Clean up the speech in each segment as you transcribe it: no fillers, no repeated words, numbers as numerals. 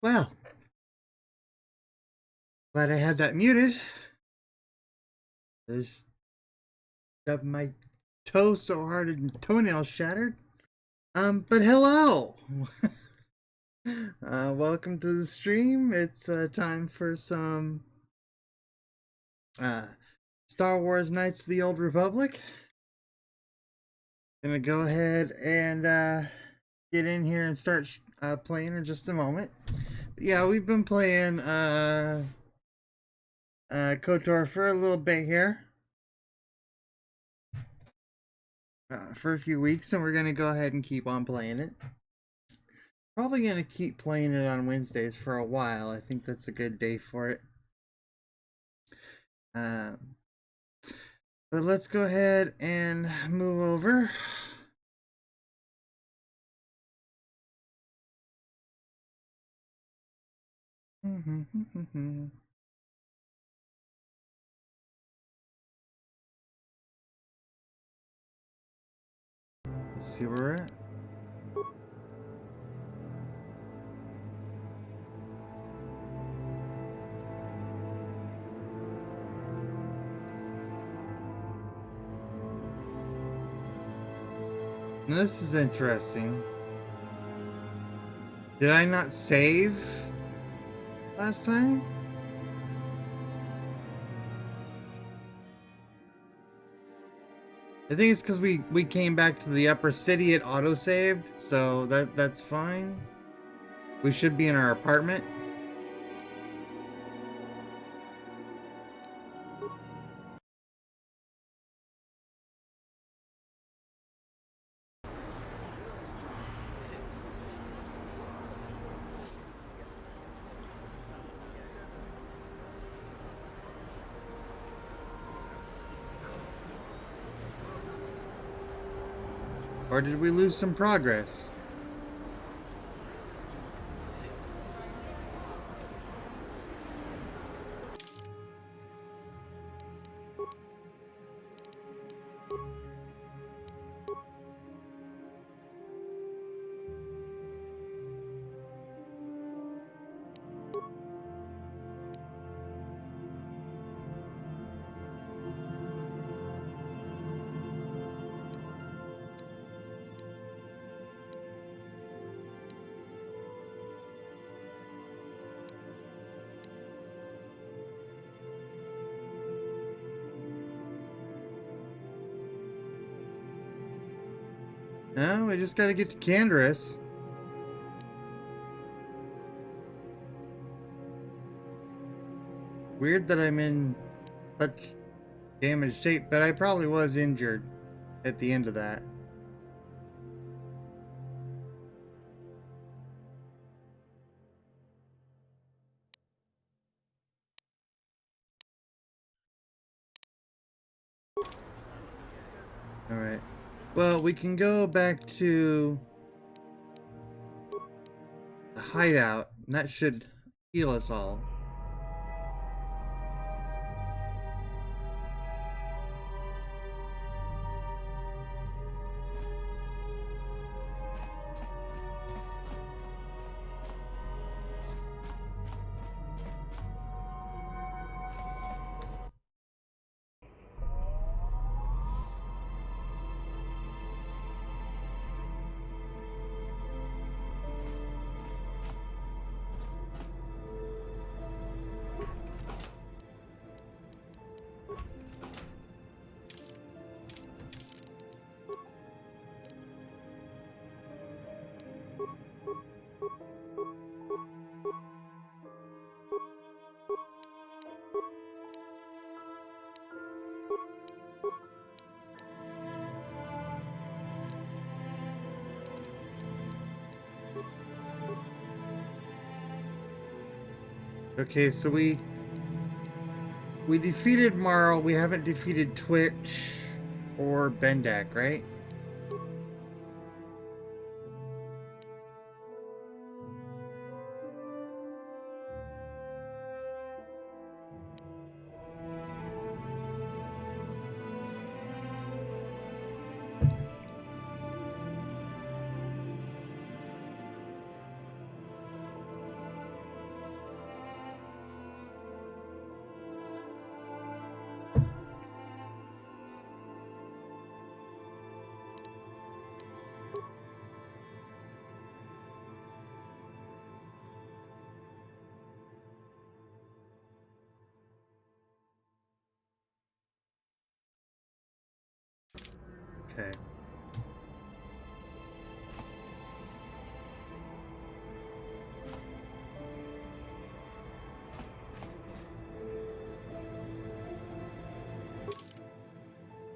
Well, glad I had that muted. Just stubbed my toe so hard and toenail shattered. But hello. Welcome to the stream. It's time for some uh Star Wars Knights of the Old Republic. Gonna go ahead and get in here and start playing in just a moment. But yeah, we've been playing KOTOR for a little bit here. For a few weeks, and we're gonna go ahead and keep on playing it. Probably gonna keep playing it on Wednesdays for a while. I think that's a good day for it. But let's go ahead and move over. Let's see where we're at. Now, this is interesting. Did I not save last time? I think it's because we came back to the upper city. It auto saved, so that's fine. We should be in our apartment. Or did we lose some progress? No, we just gotta get to Canderous. Weird that I'm in such damaged shape, but I probably was injured at the end of that. Alright. Well, we can go back to the hideout, and that should heal us all. Okay, so we defeated Marl. We haven't defeated Twitch or Bendak, right? Okay.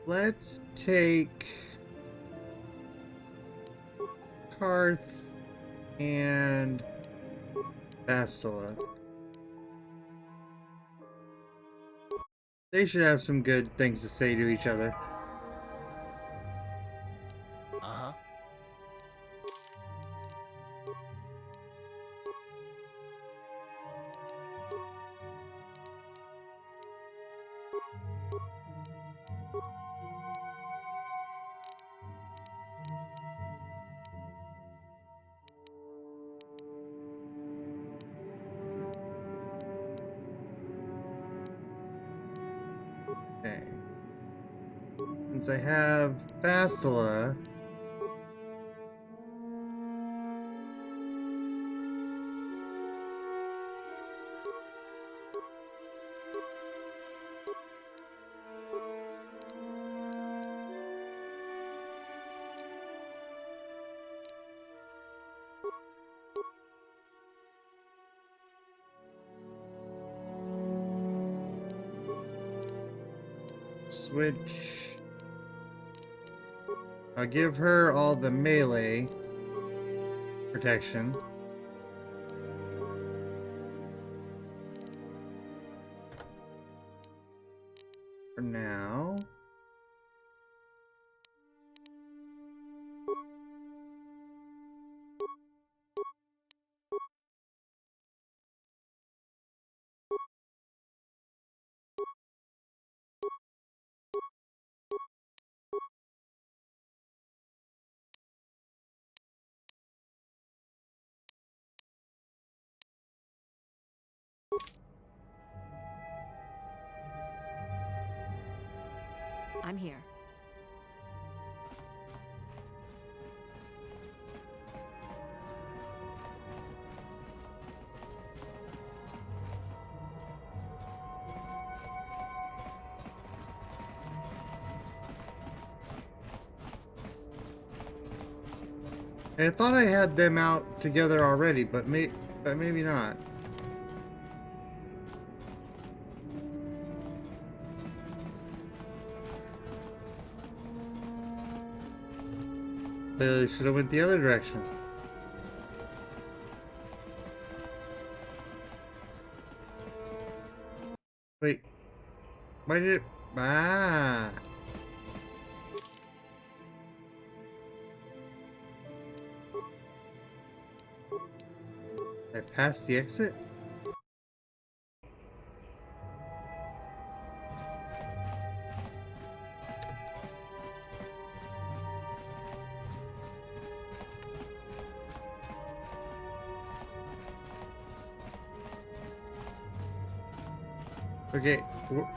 Let's take Karth and Bastila. They should have some good things to say to each other. Uh-huh. Okay. Since I have Bastila, switch. I'll give her all the melee protection. For now. I'm here. I thought I had them out together already, but maybe not. Clearly should have went the other direction. Wait. Why did it... Ah! I passed the exit? Okay,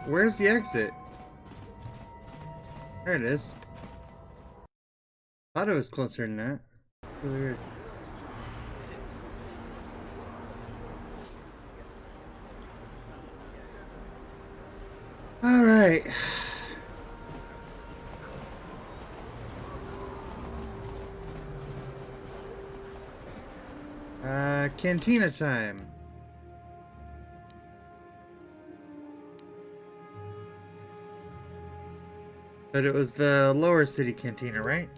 where's the exit? There it is. Thought it was closer than that. Really weird. Alright. Cantina time. But it was the lower city cantina, right?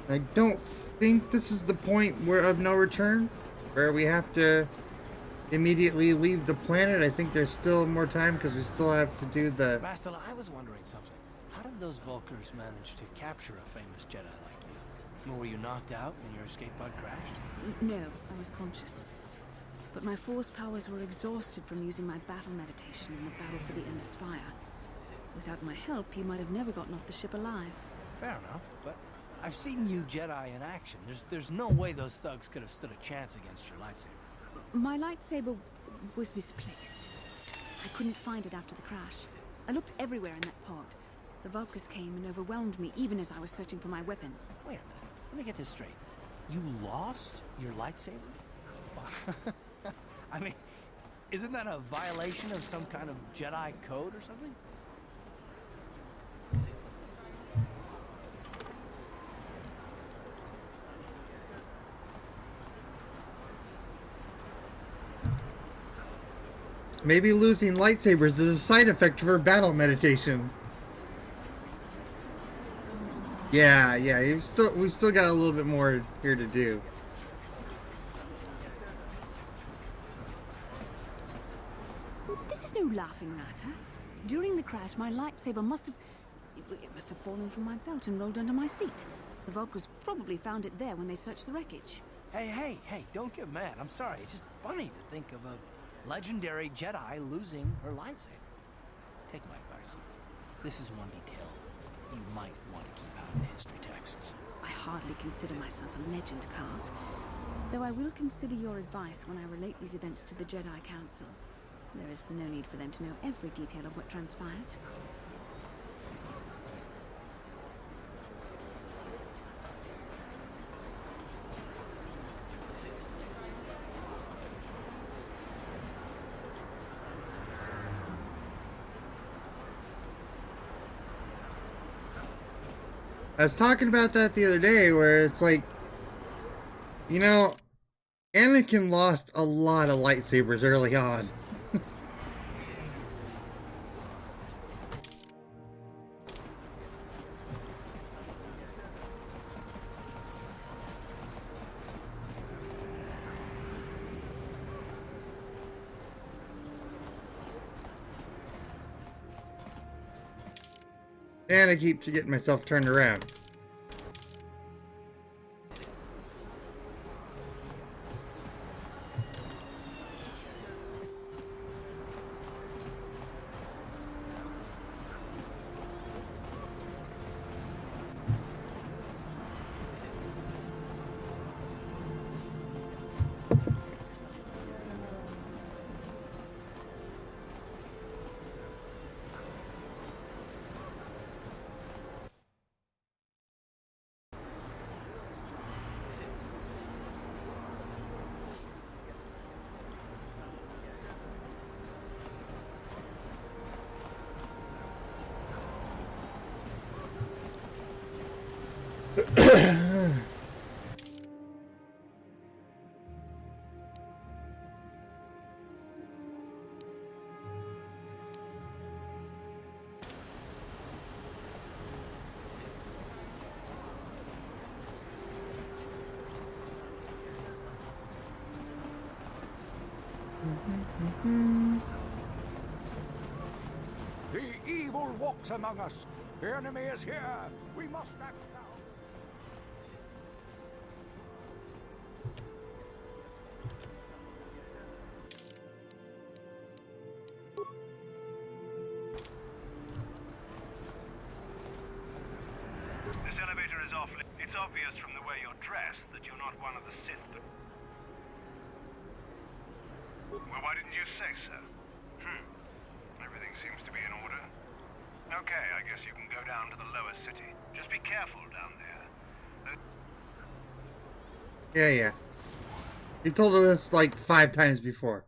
I don't think this is the point where of no return, where we have to immediately leave the planet. I think there's still more time because we still have to do the... Bastila, I was wondering something. How did those Vulkars manage to capture a famous Jedi like you? Were you knocked out and your escape pod crashed? No, I was conscious. But my force powers were exhausted from using my battle meditation in the battle for the Endar Spire. Without my help, you might have never gotten off the ship alive. Fair enough, but I've seen you Jedi in action. There's no way those thugs could have stood a chance against your lightsaber. My lightsaber was misplaced. I couldn't find it after the crash. I looked everywhere in that pod. The Vulkars came and overwhelmed me even as I was searching for my weapon. Wait a minute. Let me get this straight. You lost your lightsaber? I mean, isn't that a violation of some kind of Jedi code or something? Maybe losing lightsabers is a side effect of her battle meditation. Yeah, we've still got a little bit more here to do. This is no laughing matter. During the crash, my lightsaber must have fallen from my belt and rolled under my seat. The Vulkars probably found it there when they searched the wreckage. Hey, don't get mad. I'm sorry. It's just funny to think of a legendary Jedi losing her lightsaber. Take my advice. This is one detail you might want to keep out of the history texts. I hardly consider myself a legend, Carth. Though I will consider your advice when I relate these events to the Jedi Council. There is no need for them to know every detail of what transpired. I was talking about that the other day, where it's like, you know, Anakin lost a lot of lightsabers early on. And I keep getting myself turned around. The evil walks among us. The enemy is here. We must act now. This elevator is off. It's obvious from the way you're dressed that you're not one of the Sith. Well, why didn't you say so? Everything seems to be in order. Okay, I guess you can go down to the lower city. Just be careful down there. Yeah. You told us this like 5 times before.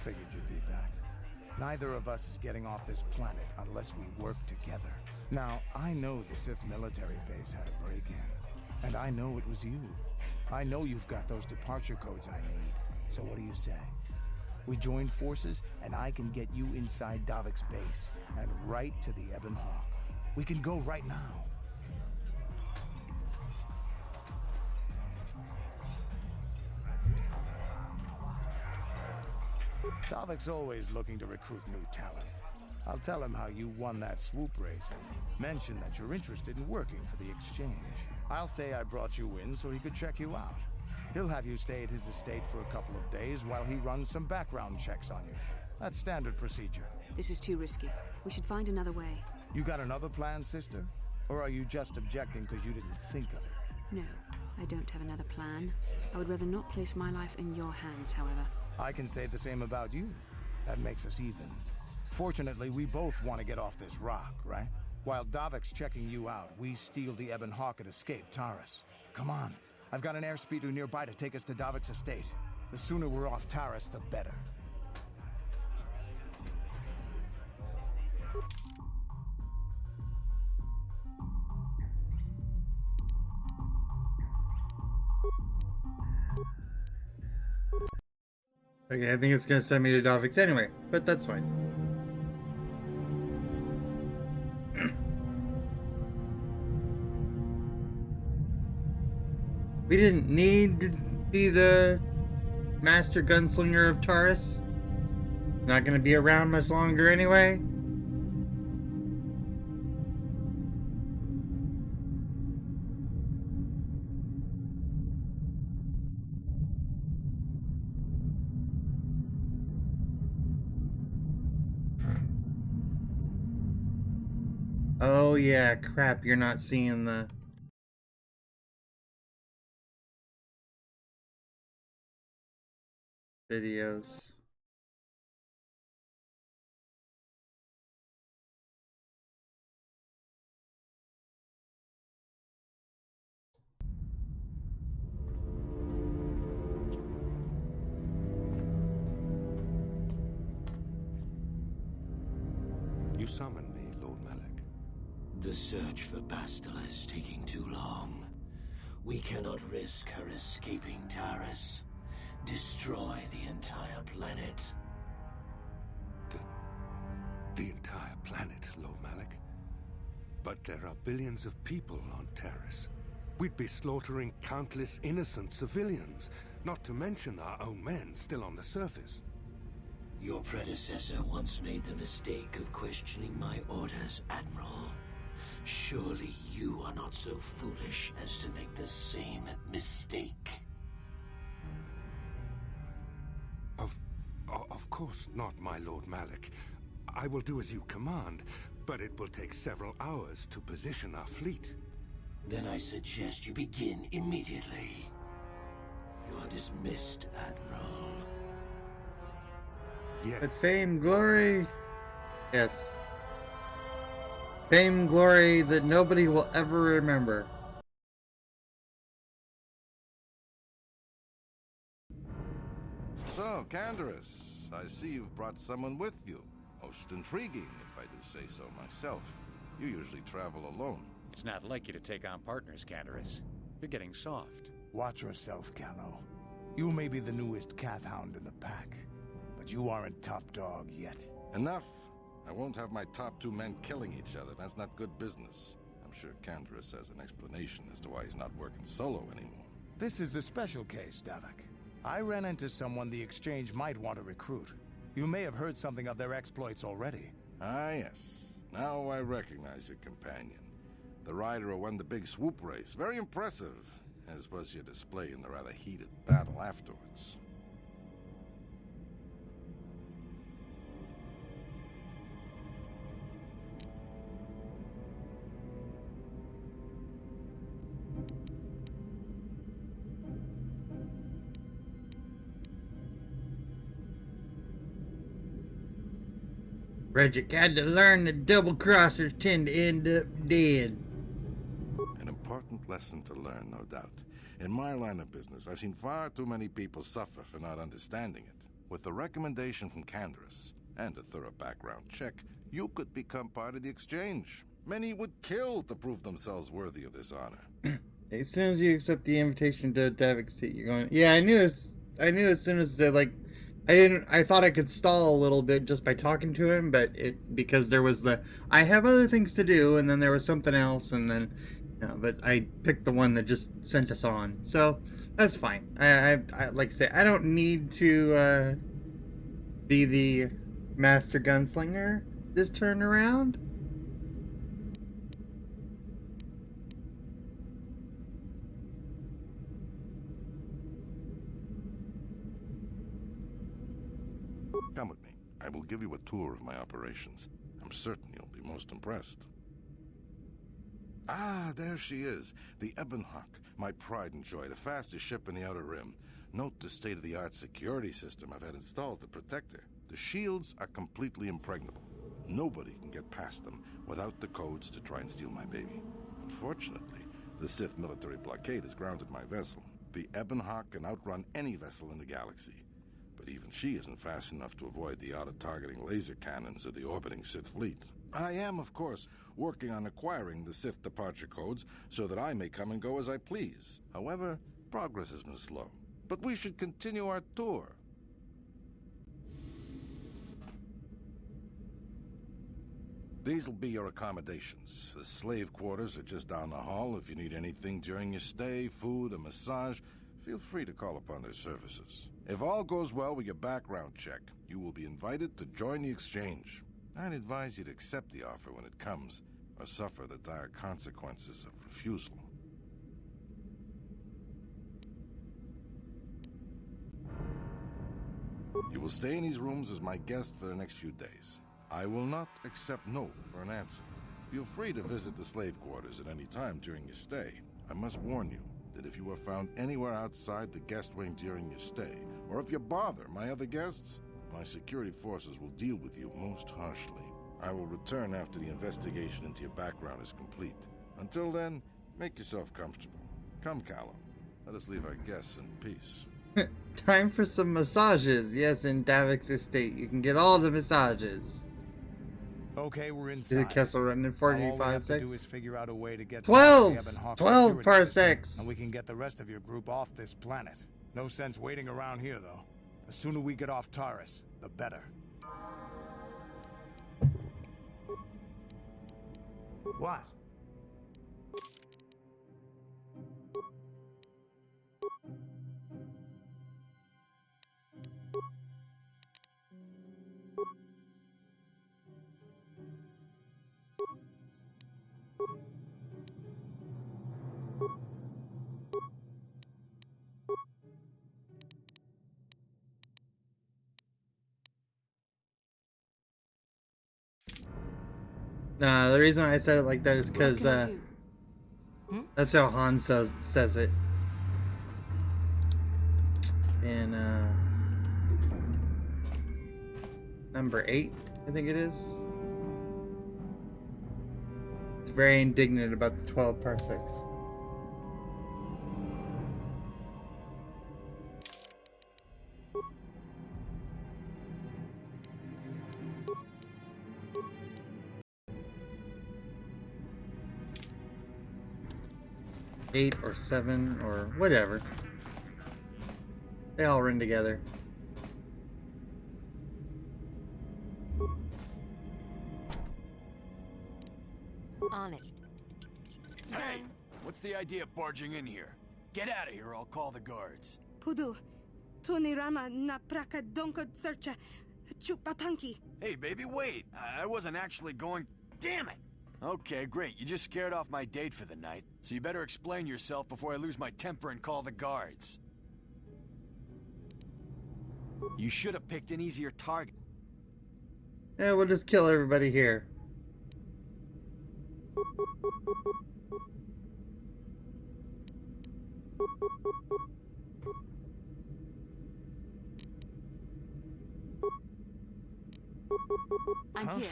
figured you'd be back. Neither of us is getting off this planet unless we work together. Now, I know the Sith military base had a break-in, and I know it was you. I know you've got those departure codes I need. So what do you say? We join forces, and I can get you inside Davik's base, and right to the Ebon Hawk. We can go right now. Davik's always looking to recruit new talent. I'll tell him how you won that swoop race and mention that you're interested in working for the Exchange. I'll say I brought you in so he could check you out. He'll have you stay at his estate for a couple of days while he runs some background checks on you. That's standard procedure. This is too risky. We should find another way. You got another plan, sister? Or are you just objecting because you didn't think of it? No, I don't have another plan. I would rather not place my life in your hands, however. I can say the same about you. That makes us even. Fortunately, we both want to get off this rock, right? While Davik's checking you out, we steal the Ebon Hawk and escape Taris. Come on. I've got an airspeeder nearby to take us to Davik's estate. The sooner we're off Taris, the better. Okay, I think it's gonna send me to Davik's anyway, but that's fine. We didn't need to be the master gunslinger of Taris. Not gonna be around much longer anyway. Oh yeah, crap, you're not seeing the... videos. You summoned me, Lord Malak. The search for Bastila is taking too long. We cannot risk her escaping Taris. Destroy the entire planet. The entire planet, Lord Malak? But there are billions of people on Taris. We'd be slaughtering countless innocent civilians, not to mention our own men still on the surface. Your predecessor once made the mistake of questioning my orders, Admiral. Surely you are not so foolish as to make the same mistake. Of course not, my Lord Malak. I will do as you command, but it will take several hours to position our fleet. Then I suggest you begin immediately. You are dismissed, Admiral. Yes. But fame, glory... Yes. Fame, glory that nobody will ever remember. So, Canderous, I see you've brought someone with you. Most intriguing, if I do say so myself. You usually travel alone. It's not like you to take on partners, Canderous. You're getting soft. Watch yourself, Callow. You may be the newest Cath Hound in the pack, but you aren't top dog yet. Enough. I won't have my top two men killing each other. That's not good business. I'm sure Canderous has an explanation as to why he's not working solo anymore. This is a special case, Davik. I ran into someone the Exchange might want to recruit. You may have heard something of their exploits already. Ah, yes. Now I recognize your companion. The rider who won the big swoop race. Very impressive, as was your display in the rather heated battle afterwards. Redrick had to learn that double-crossers tend to end up dead. An important lesson to learn, no doubt. In my line of business, I've seen far too many people suffer for not understanding it. With the recommendation from Canderous and a thorough background check, you could become part of the exchange. Many would kill to prove themselves worthy of this honor. As soon as you accept the invitation to Davik State, you're going. Yeah, I knew as soon as like, I thought I could stall a little bit just by talking to him, but because there was I have other things to do, and then there was something else, and then, but I picked the one that just sent us on, so that's fine. I like I say, I don't need to be the master gunslinger this turn around. Come with me. I will give you a tour of my operations. I'm certain you'll be most impressed. Ah, there she is. The Ebonhawk, my pride and joy, the fastest ship in the Outer Rim. Note the state-of-the-art security system I've had installed to protect her. The shields are completely impregnable. Nobody can get past them without the codes to try and steal my baby. Unfortunately, the Sith military blockade has grounded my vessel. The Ebonhawk can outrun any vessel in the galaxy. But even she isn't fast enough to avoid the auto-targeting laser cannons of the orbiting Sith fleet. I am, of course, working on acquiring the Sith departure codes so that I may come and go as I please. However, progress has been slow. But we should continue our tour. These will be your accommodations. The slave quarters are just down the hall. If you need anything during your stay, food, a massage, feel free to call upon their services. If all goes well with your background check, you will be invited to join the exchange. I'd advise you to accept the offer when it comes, or suffer the dire consequences of refusal. You will stay in these rooms as my guest for the next few days. I will not accept no for an answer. Feel free to visit the slave quarters at any time during your stay. I must warn you that if you are found anywhere outside the guest wing during your stay, or if you bother my other guests, my security forces will deal with you most harshly. I will return after the investigation into your background is complete. Until then, make yourself comfortable. Come, Callow. Let us leave our guests in peace. Time for some massages. Yes, in Davik's estate, you can get all the massages. Okay, we're inside. The Kessel Run in All we 45 have to seconds. do is figure out a way to get 12! past the Ebonhawk 12 security parsecs! system, and we can get the rest of your group off this planet. No sense waiting around here, though. The sooner we get off Taris, the better. What? Nah, the reason I said it like that is because do? that's how Han says it. In number 8, I think it is. It's very indignant about the 12 parsecs. Eight or 7 or whatever. They all run together. On it. Hey, what's the idea of barging in here? Get out of here or I'll call the guards. Pudu. Tunirama na praka donko searcha. Chupapanki. Hey, baby, wait. I wasn't actually going... Damn it! Okay, great. You just scared off my date for the night. So you better explain yourself before I lose my temper and call the guards. You should have picked an easier target. Yeah, we'll just kill everybody here. I'm here.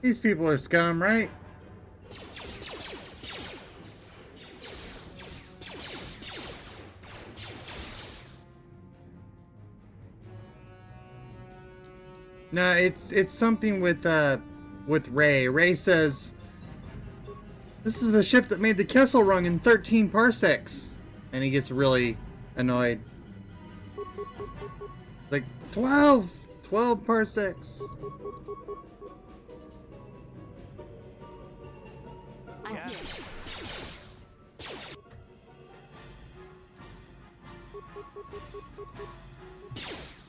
These people are scum, right? No, it's something with Ray. Ray says, "This is the ship that made the Kessel Run in 13 parsecs," and he gets really annoyed. Like 12 parsecs. I'm here.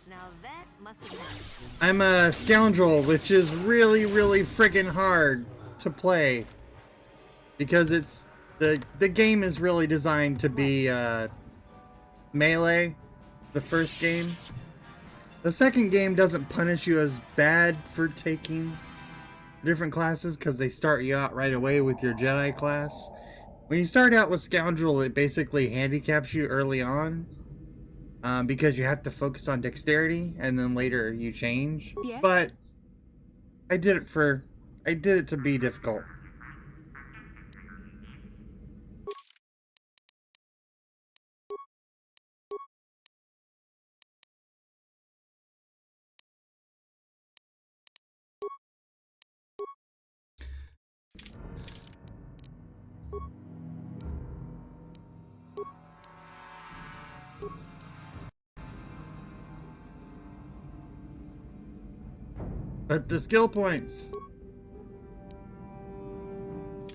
Now that must have happened. I'm a scoundrel, which is really, really friggin' hard to play because it's the game is really designed to be melee. The first game. The second game doesn't punish you as bad for taking different classes because they start you out right away with your Jedi class. When you start out with Scoundrel, it basically handicaps you early on because you have to focus on dexterity and then later you change. Yes? But I did it to be difficult. But the skill points.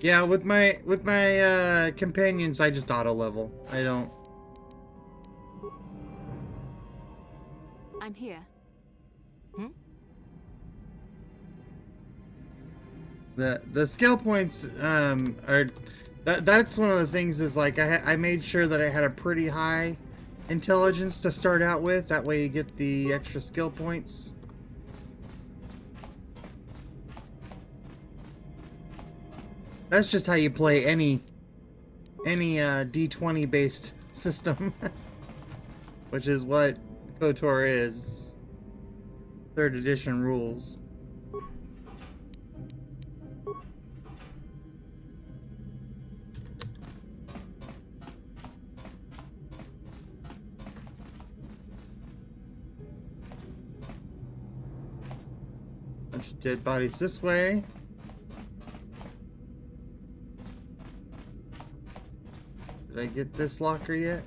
Yeah, with my companions, I just auto level. I don't. I'm here. The skill points are that's one of the things is like I made sure that I had a pretty high intelligence to start out with. That way you get the extra skill points. That's just how you play any D20 based system, which is what KOTOR is. 3rd edition rules. Bunch of dead bodies this way. Did I get this locker yet?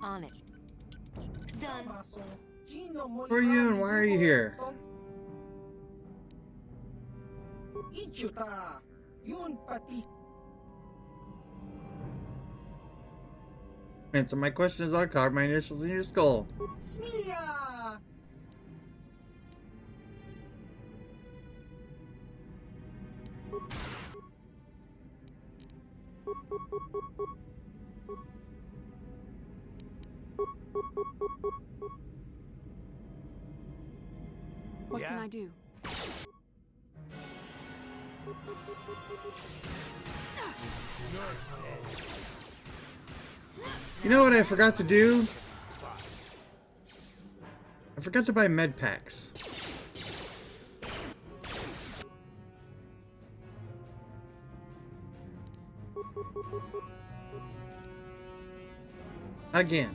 On it. Done. Who are you and why are you here? Answer my questions. I'll carve my initials in your skull. What can I do? You know what I forgot to do? I forgot to buy med packs. Again.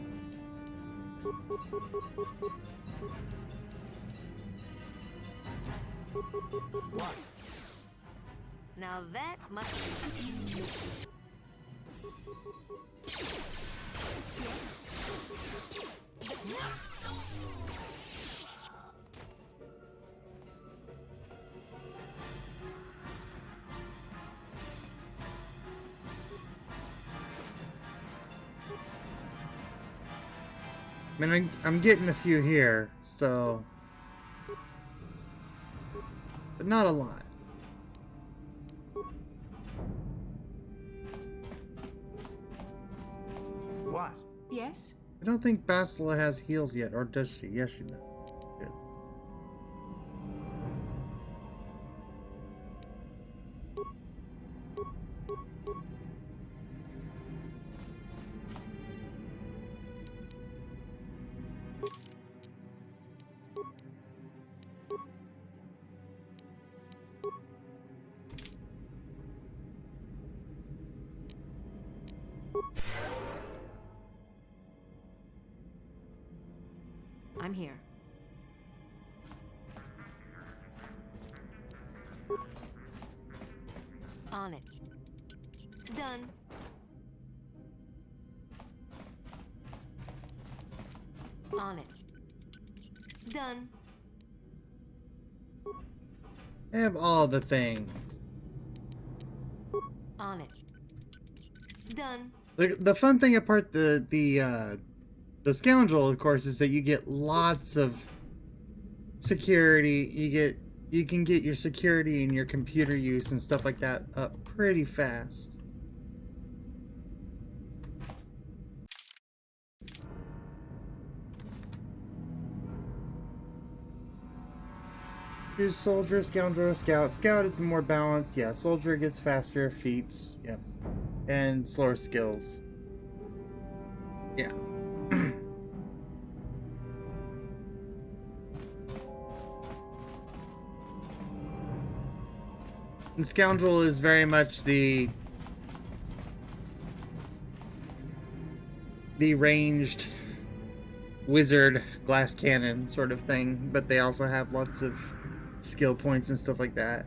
What? Now that must be. I mean, I'm getting a few here, so... But not a lot. What? Yes? I don't think Bastila has heals yet, or does she? Yes, she does. Good. I'm here. On it. Done. On it. Done. I have all the things. On it. Done. The fun thing apart the scoundrel, of course, is that you get lots of security. You can get your security and your computer use and stuff like that up pretty fast. Here's soldier, scoundrel, scout. Scout is more balanced. Yeah, soldier gets faster feats. Yep. And slower skills. Yeah. And scoundrel is very much the ranged wizard glass cannon sort of thing, but they also have lots of skill points and stuff like that.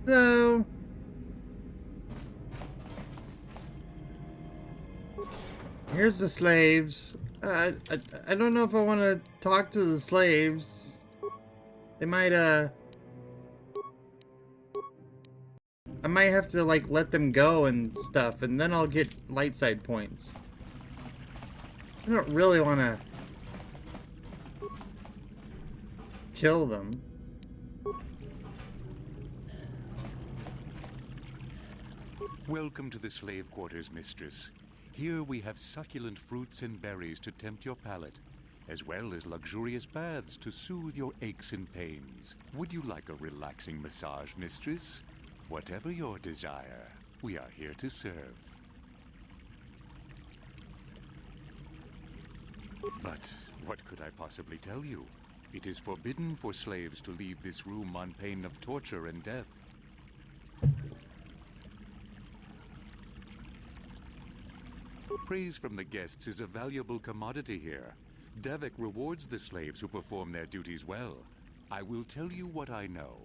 So here's the slaves. I don't know if I want to talk to the slaves. They might I might have to like let them go and stuff, and then I'll get light side points. I don't really want to kill them. Welcome to the slave quarters, mistress. Here we have succulent fruits and berries to tempt your palate, as well as luxurious baths to soothe your aches and pains. Would you like a relaxing massage, mistress? Whatever your desire, we are here to serve. But what could I possibly tell you? It is forbidden for slaves to leave this room on pain of torture and death. Praise from the guests is a valuable commodity here. Davik rewards the slaves who perform their duties well. I will tell you what I know.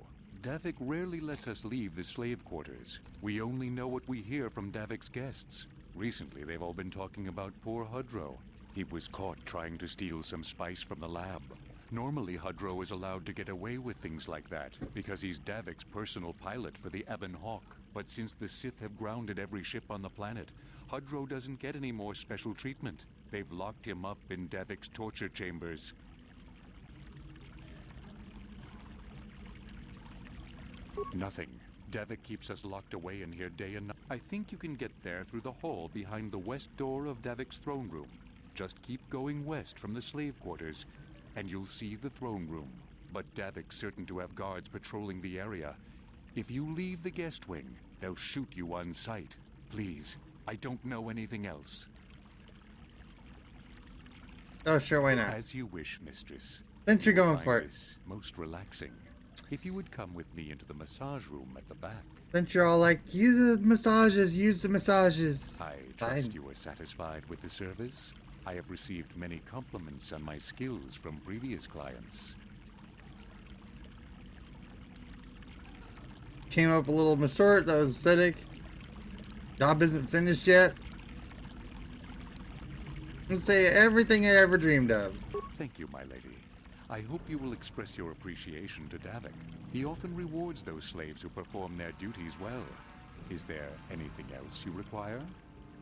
Davik rarely lets us leave the slave quarters. We only know what we hear from Davik's guests. Recently, they've all been talking about poor Hudro. He was caught trying to steal some spice from the lab. Normally, Hudro is allowed to get away with things like that, because he's Davik's personal pilot for the Ebon Hawk. But since the Sith have grounded every ship on the planet, Hudro doesn't get any more special treatment. They've locked him up in Davik's torture chambers. Nothing. Davik keeps us locked away in here day and night. I think you can get there through the hall behind the west door of Davik's throne room. Just keep going west from the slave quarters, and you'll see the throne room. But Davik's certain to have guards patrolling the area. If you leave the guest wing, they'll shoot you on sight. Please, I don't know anything else. Oh, sure, why not? As you wish, mistress. Since you're going for it. Most relaxing. If you would come with me into the massage room at the back. Since you're all like, use the massages, use the massages. I trust you are satisfied with the service. I have received many compliments on my skills from previous clients. Came up a little short, that was aesthetic. Job isn't finished yet. Let's say everything I ever dreamed of. Thank you, my lady. I hope you will express your appreciation to Davik. He often rewards those slaves who perform their duties well. Is there anything else you require?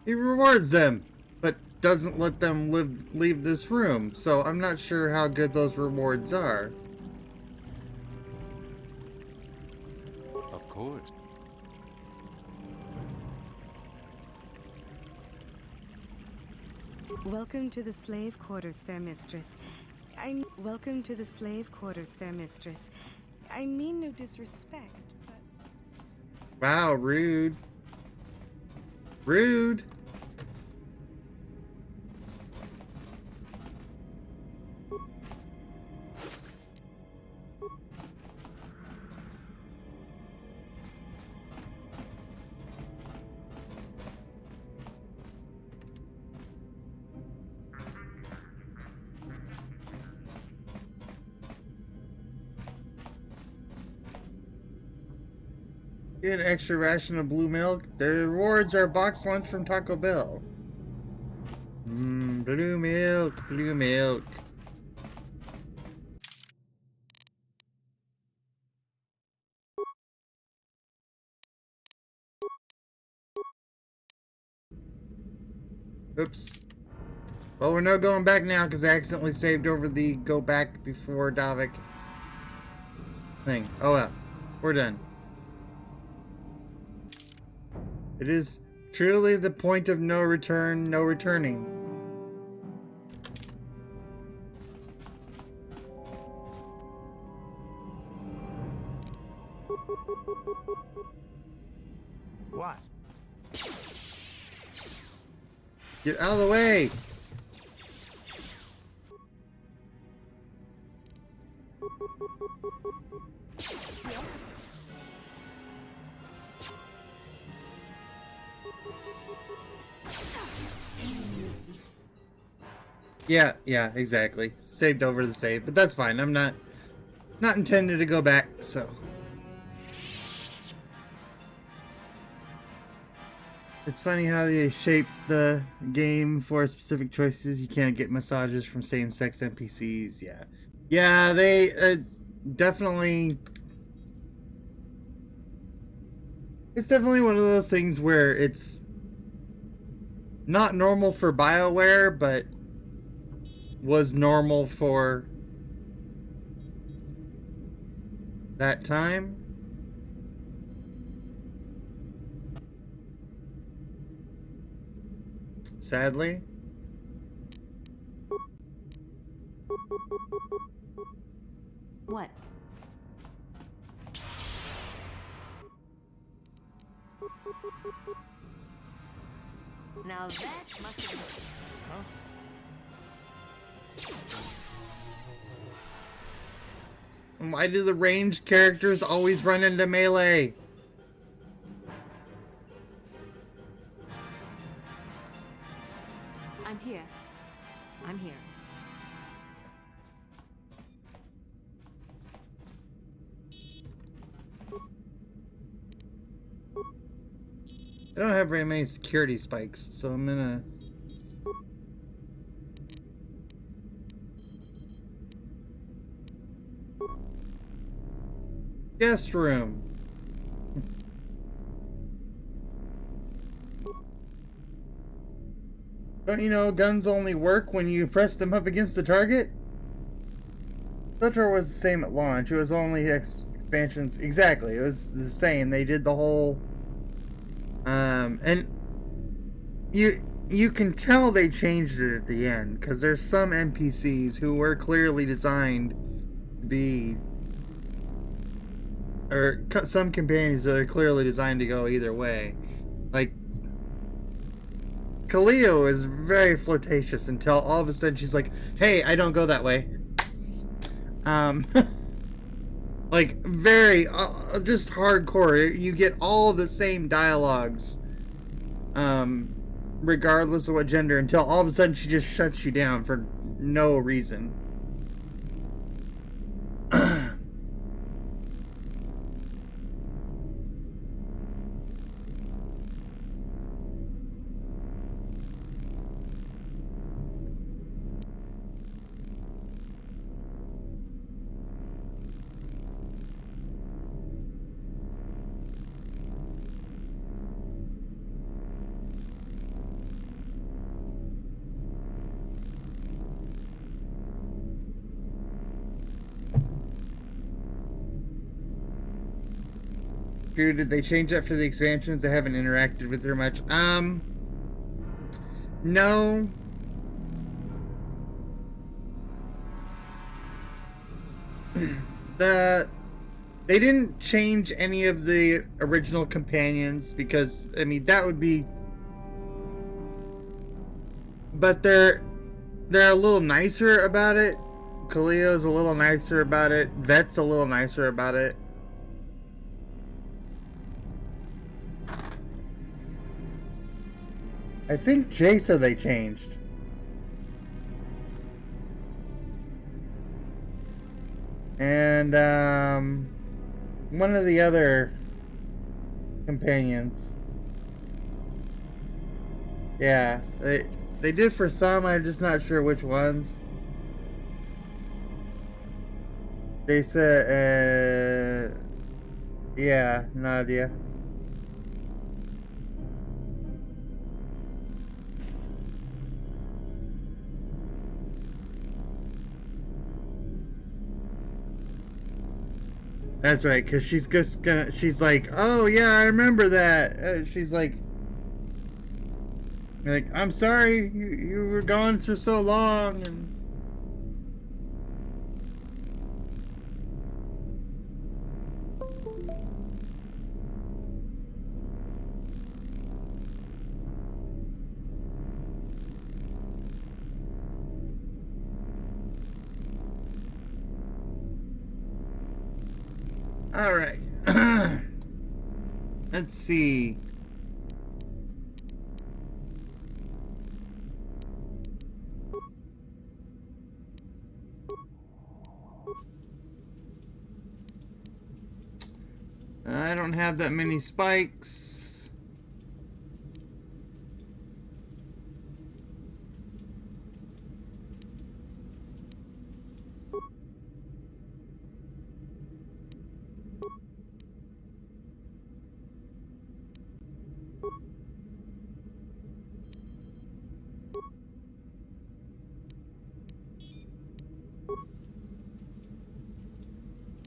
He rewards them, but doesn't let them leave this room, so I'm not sure how good those rewards are. Of course. Welcome to the slave quarters, fair mistress. Welcome to the slave quarters, fair mistress. I mean no disrespect, but... Wow, rude. Rude. Get an extra ration of blue milk. The rewards are a box lunch from Taco Bell. Blue milk, blue milk. Oops. Well, we're not going back now because I accidentally saved over the go back before Davik thing. Oh well, we're done. It is truly the point of no return, no returning. What? Get out of the way! Yeah, exactly. Saved over the save, but that's fine. I'm not intended to go back, so. It's funny how they shape the game for specific choices. You can't get massages from same-sex NPCs. Yeah, they definitely. It's definitely one of those things where it's not normal for BioWare, but was normal for that time. Sadly. What? Now that must have been... Huh? Why do the ranged characters always run into melee? I'm here. I'm here. I don't have very many security spikes, so I'm gonna... Guest room. Don't you know guns only work when you press them up against the target? KOTOR was the same at launch. It was only expansions. Exactly, it was the same. They did the whole... and you can tell they changed it at the end, because there's some NPCs who were clearly designed to be... Or some companions that are clearly designed to go either way. Like, Kaleo is very flirtatious until all of a sudden she's like, hey, I don't go that way. Like, very, just hardcore. You get all the same dialogues, regardless of what gender, until all of a sudden she just shuts you down for no reason. Did they change that for the expansions? I haven't interacted with her much. No. They didn't change any of the original companions because, I mean, that would be... But they're a little nicer about it. Kaleo's a little nicer about it. Vet's a little nicer about it. I think Jaisa they changed. And one of the other companions. Yeah, they did for some. I'm just not sure which ones. They said, yeah, Nadia. That's right, because she's just gonna, she's like, oh yeah, I remember that. She's like, I'm sorry, you were gone for so long, and all right. Let's see. I don't have that many spikes.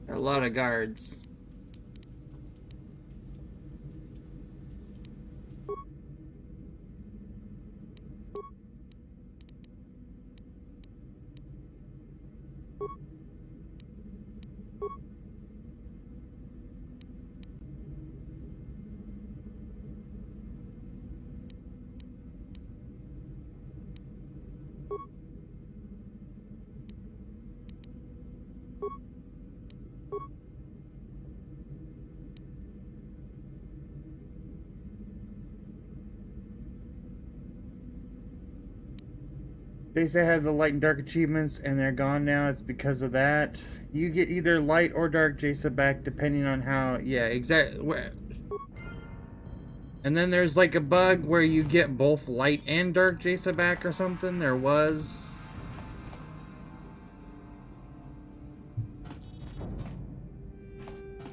A lot of guards. They say I had the light and dark achievements and they're gone now. It's because of that. You get either light or dark Jason back depending on how, yeah, exactly. And then there's like a bug where you get both light and dark Jason back or something. There was.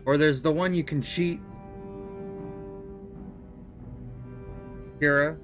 Or there's the one you can cheat. Kira.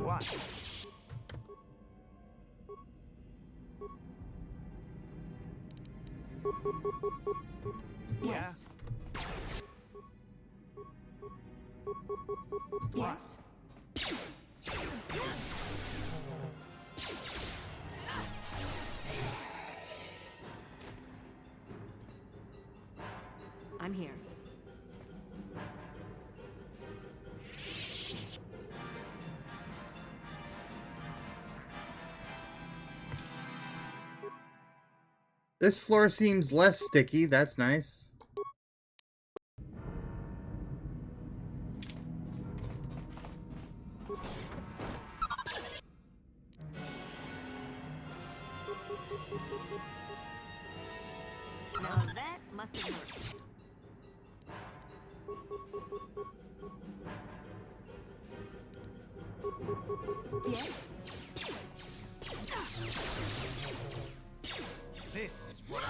What? Yes. Yes. I'm here. This floor seems less sticky. That's nice. Now that must have worked. Yes? This is what I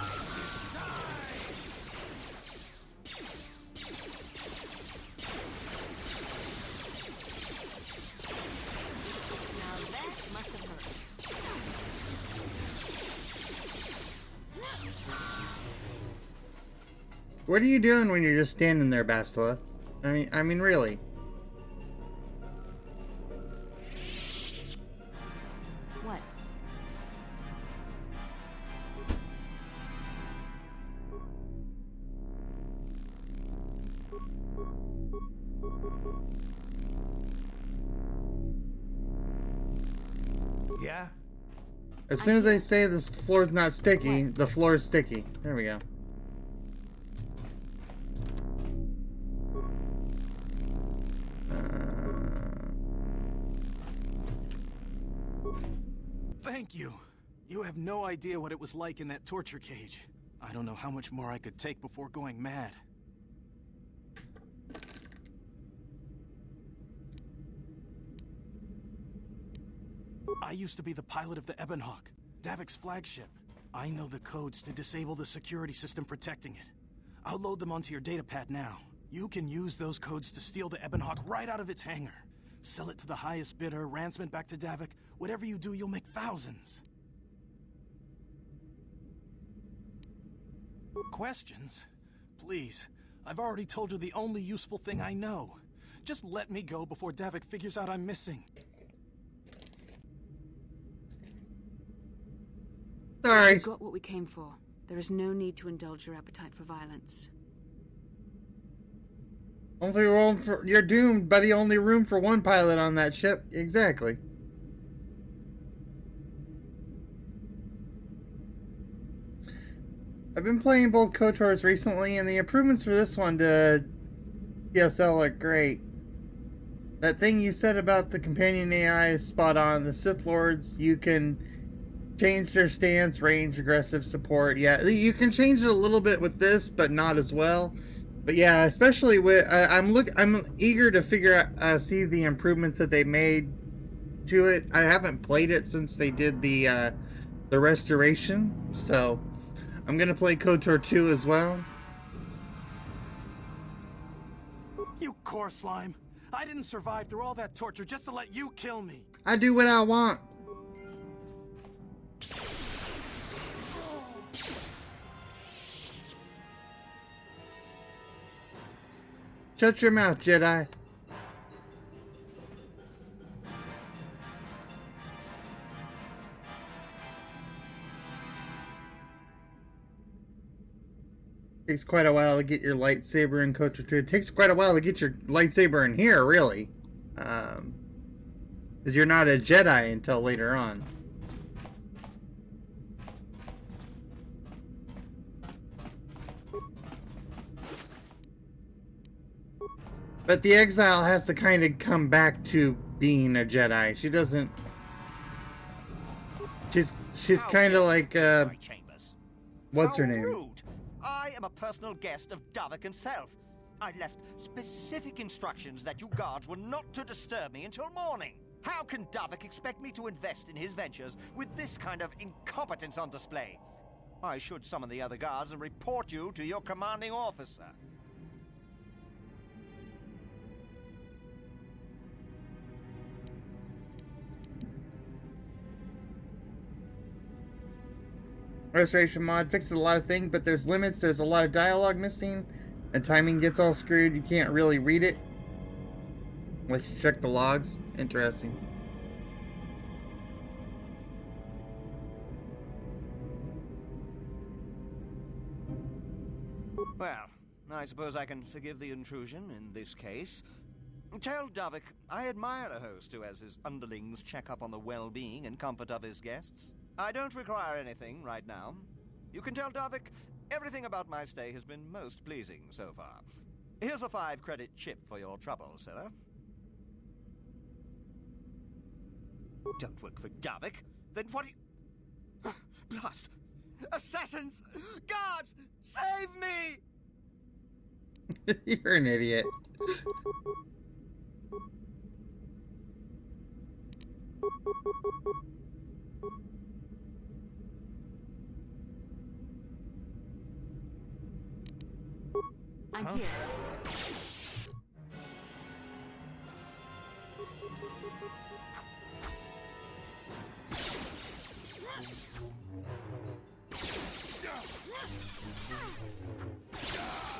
Now that must have worked. What are you doing when you're just standing there, Bastila? I mean, really. What? Yeah? As soon as I say this floor's not sticky, the floor is sticky. There we go. Thank you. You have no idea what it was like in that torture cage. I don't know how much more I could take before going mad. I used to be the pilot of the Ebonhawk, Davik's flagship. I know the codes to disable the security system protecting it. I'll load them onto your datapad now. You can use those codes to steal the Ebonhawk right out of its hangar. Sell it to the highest bidder, ransom it back to Davik. Whatever you do, you'll make thousands. Questions? Please. I've already told you the only useful thing I know. Just let me go before Davik figures out I'm missing. Sorry. We got what we came for. There is no need to indulge your appetite for violence. Only room for you're doomed, buddy. Only room for one pilot on that ship. Exactly. I've been playing both KOTORs recently, and the improvements for this one to PSL look great. That thing you said about the companion AI is spot on. The Sith Lords, you can change their stance, range, aggressive, support. Yeah, you can change it a little bit with this, but not as well. But yeah, especially with I'm eager to figure out see the improvements that they made to it. I haven't played it since they did the restoration, so I'm gonna play KOTOR 2 as well. You core slime! I didn't survive through all that torture just to let you kill me! I do what I want. Shut your mouth, Jedi. Takes quite a while to get your lightsaber in KOTOR 2. It takes quite a while to get your lightsaber in here, really. Because you're not a Jedi until later on. But the exile has to kind of come back to being a Jedi. She doesn't... She's kind of like, what's her name? Rude. I am a personal guest of Davik himself. I left specific instructions that you guards were not to disturb me until morning. How can Davik expect me to invest in his ventures with this kind of incompetence on display? I should summon the other guards and report you to your commanding officer. Restoration mod fixes a lot of things, but there's limits. There's a lot of dialogue missing, and timing gets all screwed. You can't really read it unless you check the logs. Interesting. Well, I suppose I can forgive the intrusion in this case. Tell Davik I admire a host who has his underlings check up on the well-being and comfort of his guests. I don't require anything right now. You can tell Davik everything about my stay has been most pleasing so far. Here's a 5-credit chip for your trouble, sir. Don't work for Davik? Then what do you... Plus, assassins! Guards! Save me! You're an idiot. I'm here.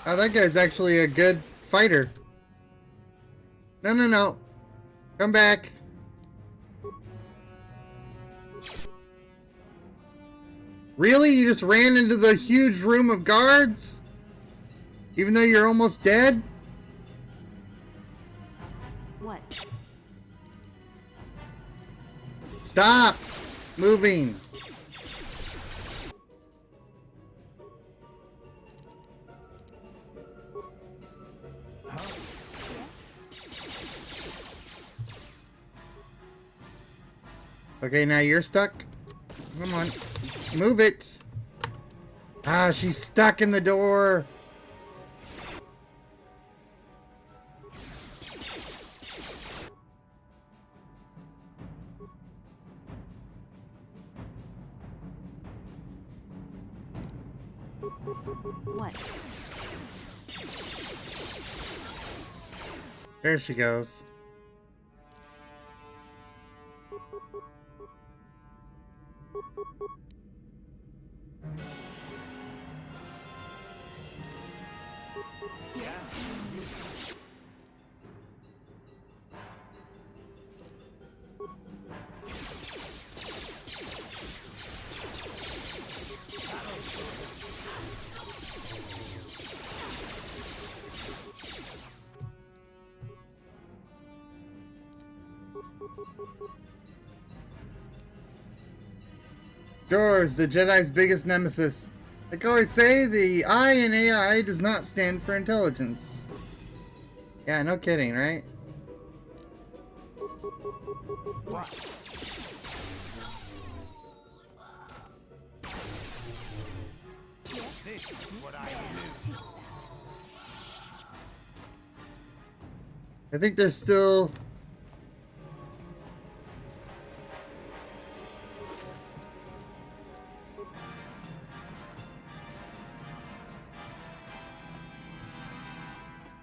Oh, that guy's actually a good fighter. No, no, no. Come back. Really? You just ran into the huge room of guards? Even though you're almost dead? What? Stop moving. Okay, now you're stuck. Come on. Move it. Ah, she's stuck in the door. What? There she goes. Doors, the Jedi's biggest nemesis. Like I always say, the I in AI does not stand for intelligence. Yeah, no kidding, right? What? This is what I do. I think there's still...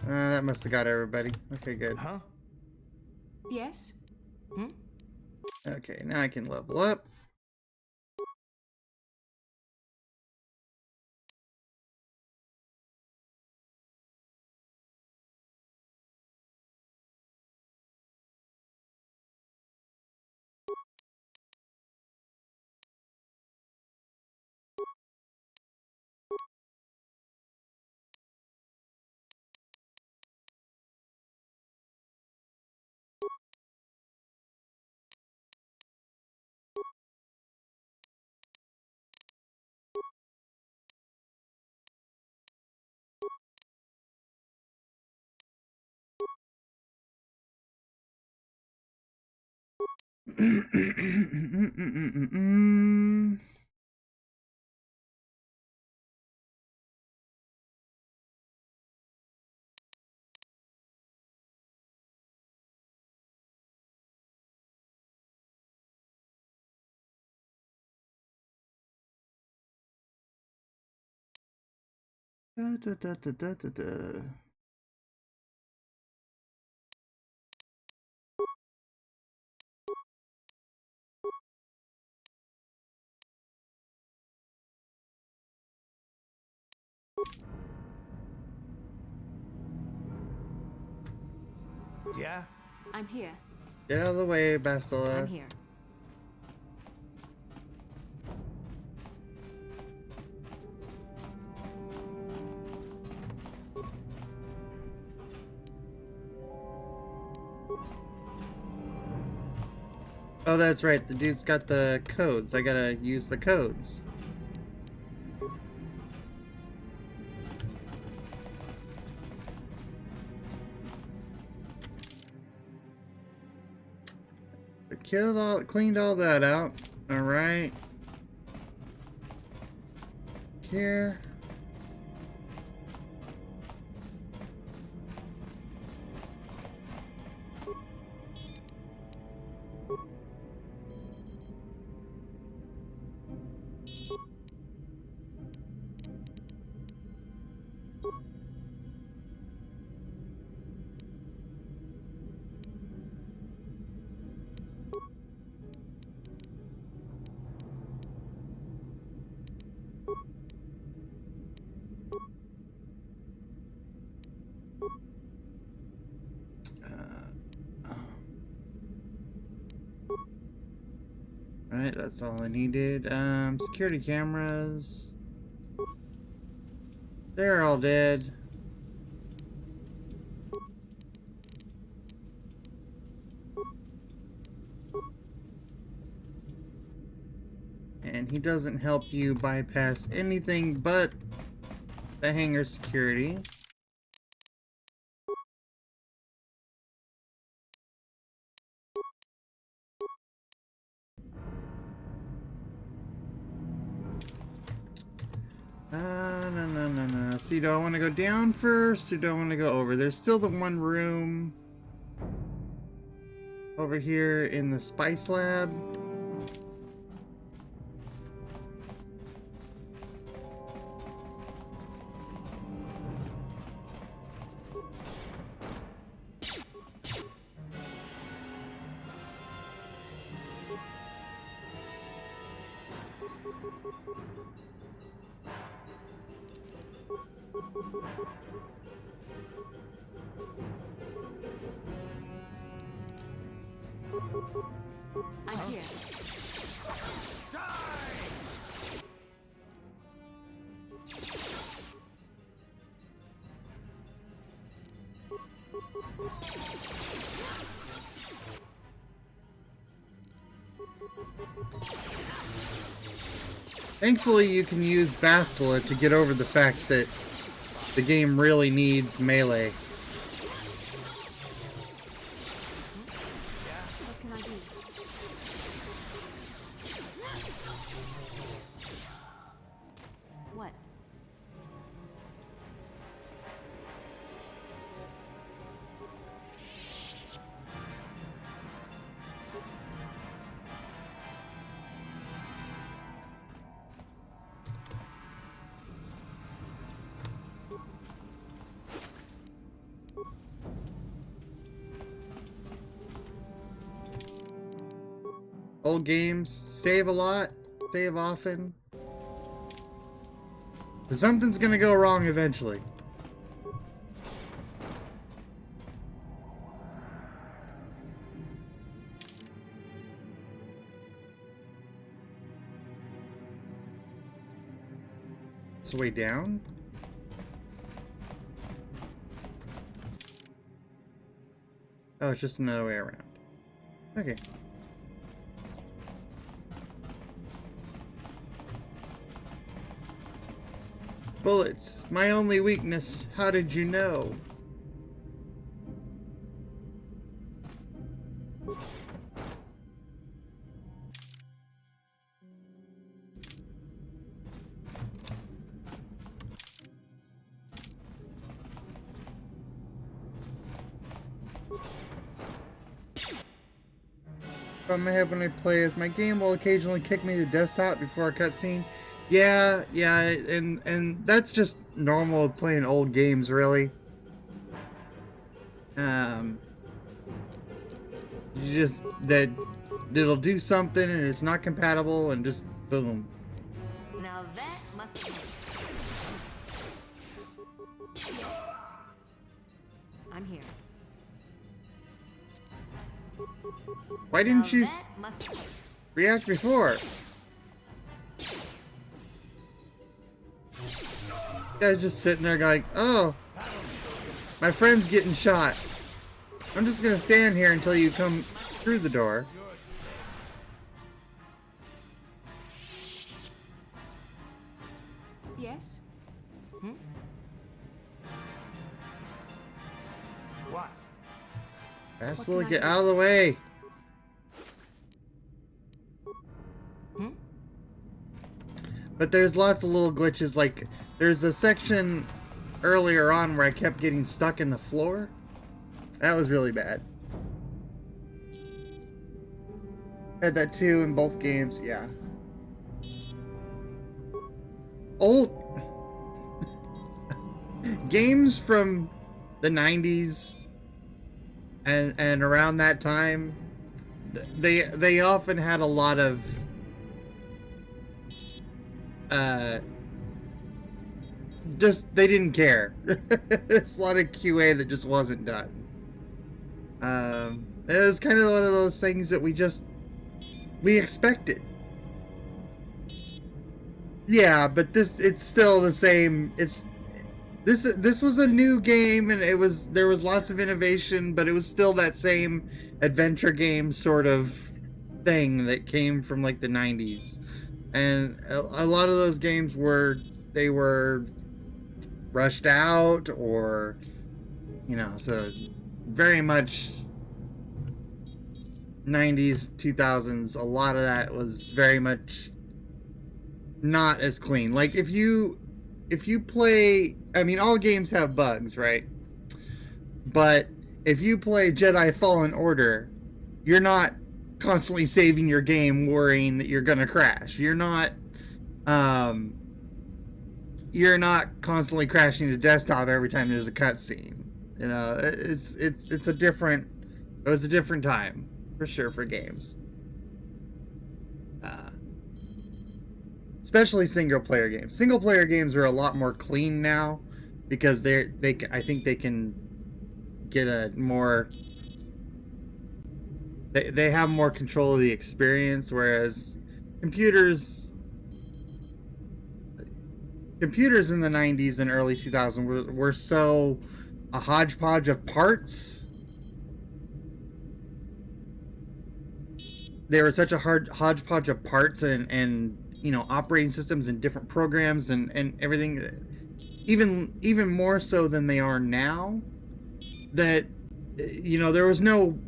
that must have got everybody. Okay, good. Huh? Yes? Okay, now I can level up. Da, da, da, da, da, da. Yeah? I'm here. Get out of the way, Bastila. I'm here. Oh, that's right. The dude's got the codes. I gotta use the codes. Cleaned all that out. All right. Here. Alright, that's all I needed. Security cameras. They're all dead. And he doesn't help you bypass anything but the hangar security. No. See, do I want to go down first or do I want to go over? There's still the one room over here in the spice lab. I'm here. Thankfully, you can use Bastila to get over the fact that the game really needs melee. What can I do? What? Old games, save a lot, save often. Something's gonna go wrong eventually. It's the way down? Oh, it's just another way around. Okay. Bullets, my only weakness. How did you know? From my head when I play as my game will occasionally kick me to the desktop before a cutscene. Yeah, and that's just normal playing old games, really. You just that it'll do something and it's not compatible and just boom. Now that must be. Yes. I'm here. Why didn't you Must be. react before? Guys just sitting there like, oh, my friend's getting shot. I'm just gonna stand here until you come through the door. Yes? What? Bastila, get out of the way. But there's lots of little glitches, like there's a section earlier on where I kept getting stuck in the floor. That was really bad. Had that too in both games, yeah. Old games from the 90s and around that time, they often had a lot of just they didn't care. There's a lot of QA that just wasn't done. It was kind of one of those things that we expected. Yeah, but it's still the same. This was a new game, and there was lots of innovation, but it was still that same adventure game sort of thing that came from like the 90s. And a lot of those games were rushed out, or so very much 90s 2000s. A lot of that was very much not as clean. Like if you play, I mean, all games have bugs, right? But if you play Jedi Fallen Order, you're not constantly saving your game worrying that you're gonna crash. You're not constantly crashing the desktop every time there's a cutscene. It was a different time for sure for games. Especially single player games. Single player games are a lot more clean now because I think they can get a more. They have more control of the experience, whereas computers in the 90s and early 2000s were so a hodgepodge of parts. They were such a hodgepodge of parts and operating systems and different programs and everything, even more so than they are now, that there was no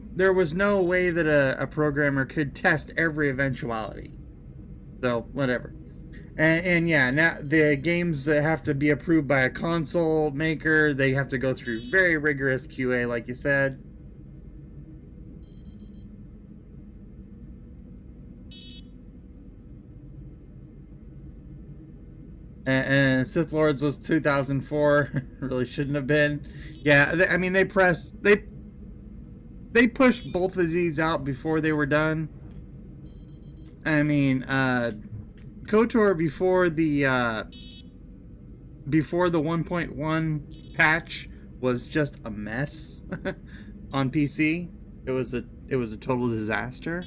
way that a programmer could test every eventuality. So whatever. And yeah, now the games that have to be approved by a console maker, they have to go through very rigorous QA, like you said. And Sith Lords was 2004. Really shouldn't have been. Yeah, they pushed both of these out before they were done. I mean, KOTOR before the 1.1 patch was just a mess on PC. It was a total disaster.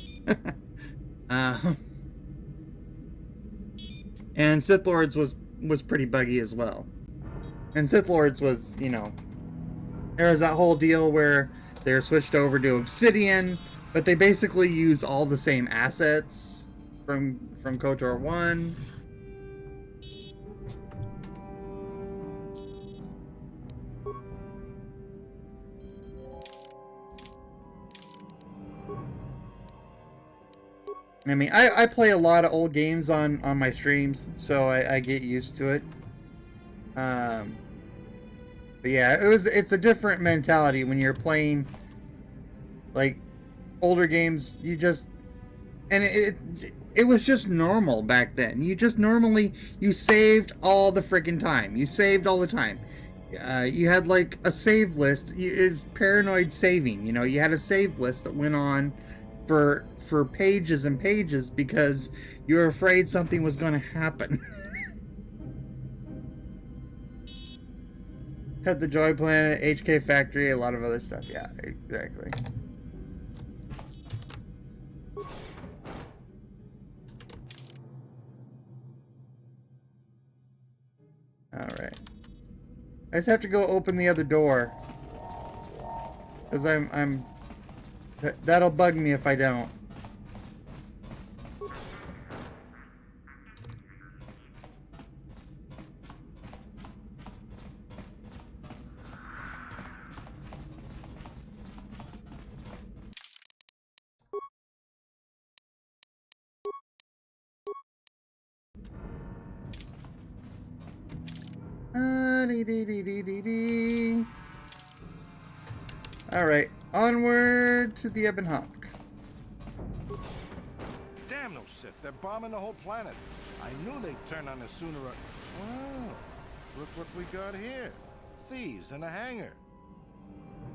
And Sith Lords was pretty buggy as well. And Sith Lords was, there was that whole deal where they're switched over to Obsidian, but they basically use all the same assets from KOTOR 1. I mean, I play a lot of old games on my streams, so I get used to it. But yeah, it's a different mentality when you're playing like older games. It was just normal back then. You saved all the freaking time. You saved all the time. You had like a save list. It was paranoid saving. You had a save list that went on for pages and pages because you were afraid something was going to happen. Cut the Joy Planet, HK Factory, a lot of other stuff. Yeah, exactly. Alright. I just have to go open the other door. Because that'll bug me if I don't. Alright, onward to the Ebon Hawk. Damn those Sith, they're bombing the whole planet. I knew they'd turn on us sooner or... Wow, look what we got here. Thieves in a hangar.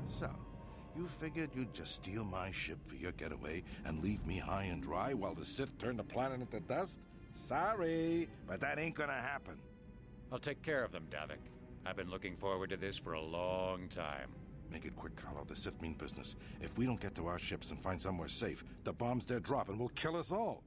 So, you figured you'd just steal my ship for your getaway and leave me high and dry while the Sith turn the planet into dust? Sorry, but that ain't gonna happen. I'll take care of them, Davik. I've been looking forward to this for a long time. Make it quick, Carlo. The Sith mean business. If we don't get to our ships and find somewhere safe, the bombs they're dropping will kill us all.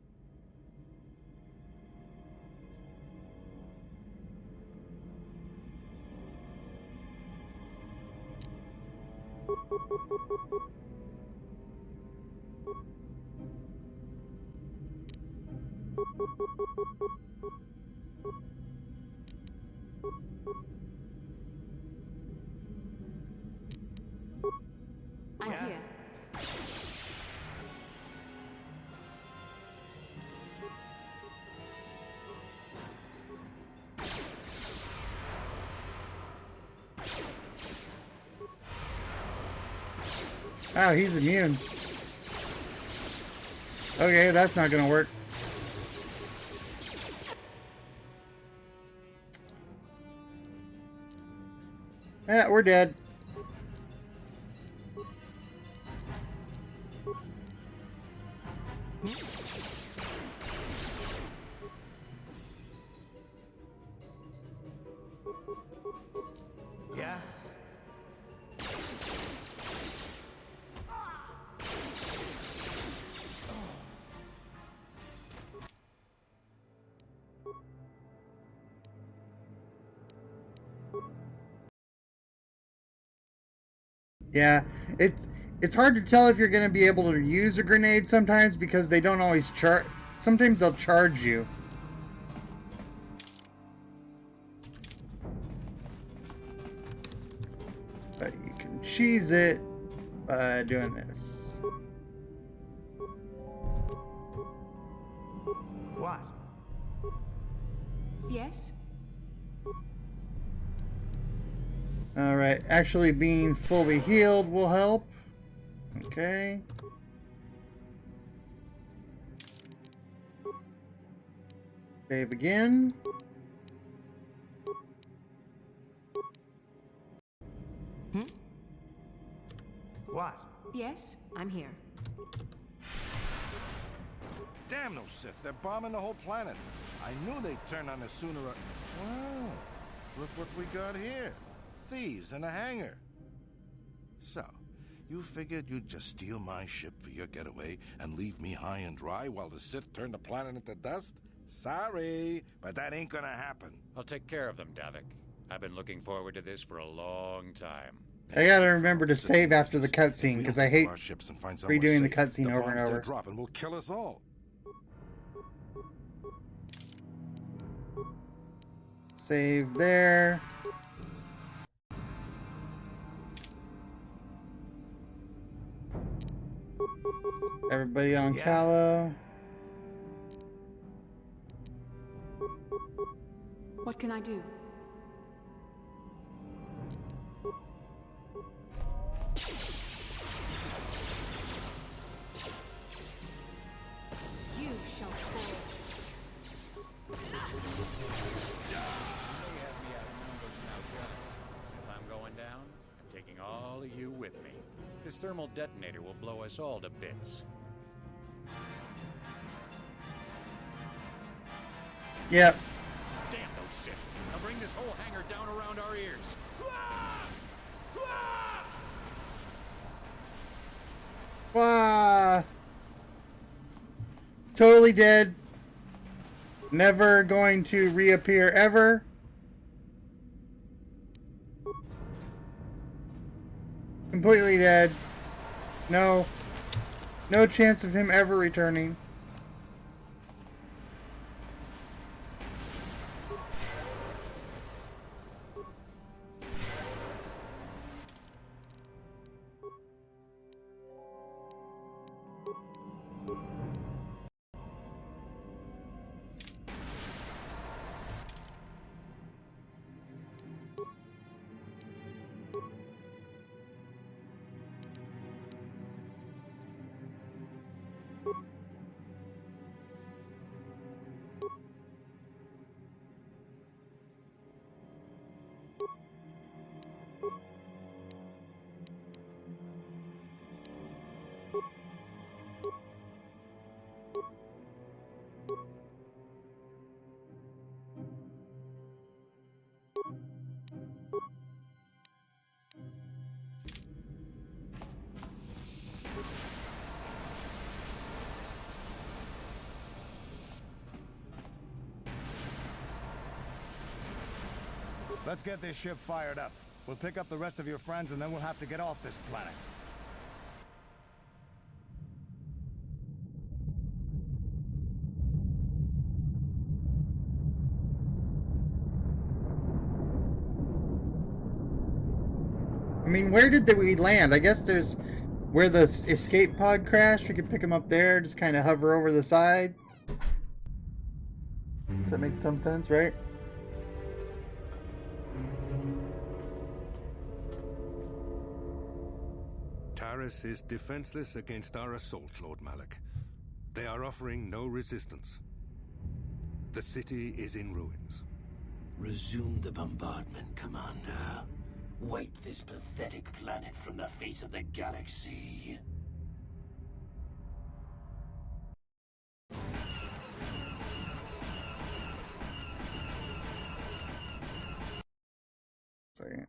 I'm here. Oh, he's immune. Okay, that's not gonna work. Yeah, we're dead. Yeah? Yeah, it's hard to tell if you're going to be able to use a grenade sometimes because they don't always charge. Sometimes they'll charge you. But you can cheese it by doing this. What? Yes? Alright, actually being fully healed will help. Okay. Save again. What? Yes, I'm here. Damn those Sith, they're bombing the whole planet. I knew they'd turn on us sooner or... Wow, look what we got here. Thieves in a hangar. So, you figured you'd just steal my ship for your getaway and leave me high and dry while the Sith turn the planet into dust? Sorry, but that ain't gonna happen. I'll take care of them, Davik. I've been looking forward to this for a long time. I gotta remember to save after the cutscene because I hate redoing the cutscene over and over. Dropping will kill us all. Save there. Everybody on Callow. What can I do? You shall fall. If I'm going down, I'm taking all of you with me. This thermal detonator will blow us all to bits. Yep. Damn those Sith! I'll bring this whole hangar down around our ears. Wow. Totally dead. Never going to reappear ever. Completely dead. No chance of him ever returning. Let's get this ship fired up. We'll pick up the rest of your friends and then we'll have to get off this planet. I mean, where did we land? I guess there's where the escape pod crashed. We could pick him up there, just kind of hover over the side. Does that make some sense, right? Taris is defenseless against our assault, Lord Malik. They are offering no resistance. The city is in ruins. Resume the bombardment, Commander. Wipe this pathetic planet from the face of the galaxy. Sorry.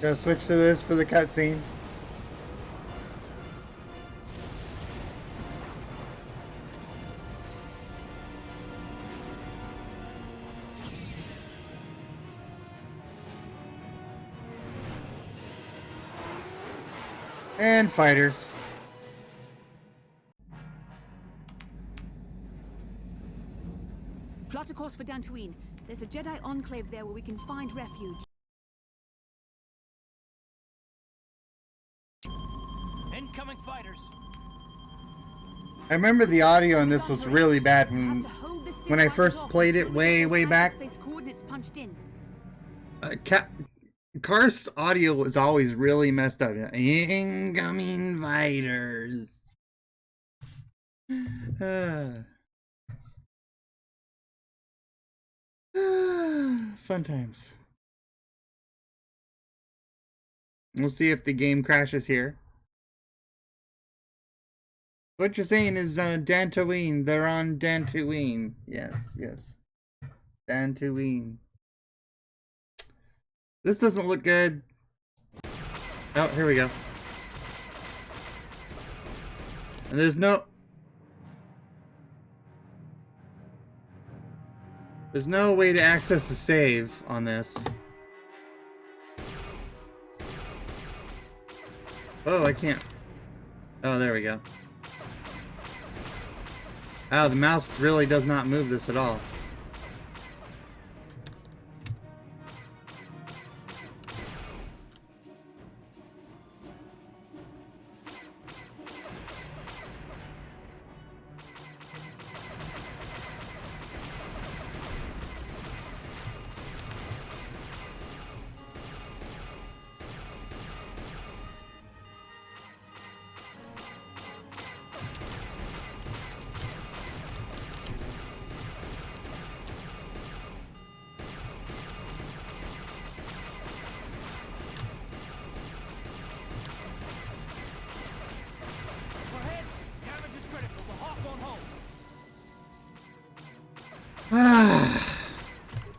Gotta switch to this for the cutscene. And fighters. Plot a course for Dantooine. There's a Jedi enclave there where we can find refuge. Incoming fighters. I remember the audio on this was really bad when I first played it way back. Coordinates punched in. Karth's audio was always really messed up. Incoming fighters. Fun times. We'll see if the game crashes here. What you're saying is Dantooine. They're on Dantooine. Yes. Dantooine. This doesn't look good. Oh, here we go. And there's no way to access the save on this. Oh, I can't. Oh, there we go. Oh, the mouse really does not move this at all.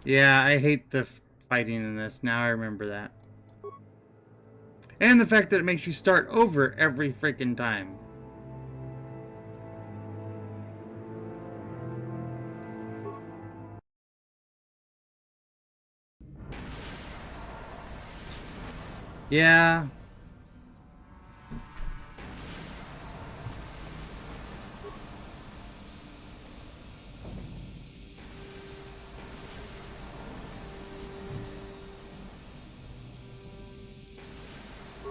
Yeah, I hate the fighting in this. Now I remember that. And the fact that it makes you start over every freaking time. Yeah.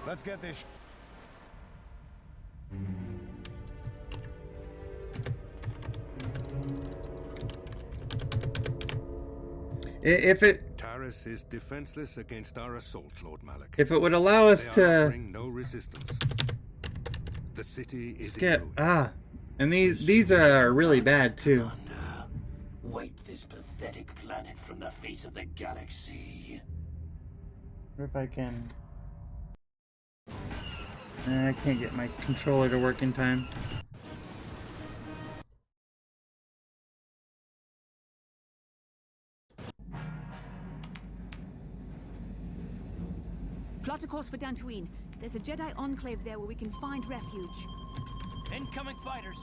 Let's get this. If it Taris is defenseless against our assault, Lord Malik. If it would allow us to no resistance. The city is skip. And these are really bad too. Wipe this pathetic planet from the face of the galaxy. What if I can? I can't get my controller to work in time. Plot Chart a course for Dantooine. There's a Jedi enclave there where we can find refuge. Incoming fighters.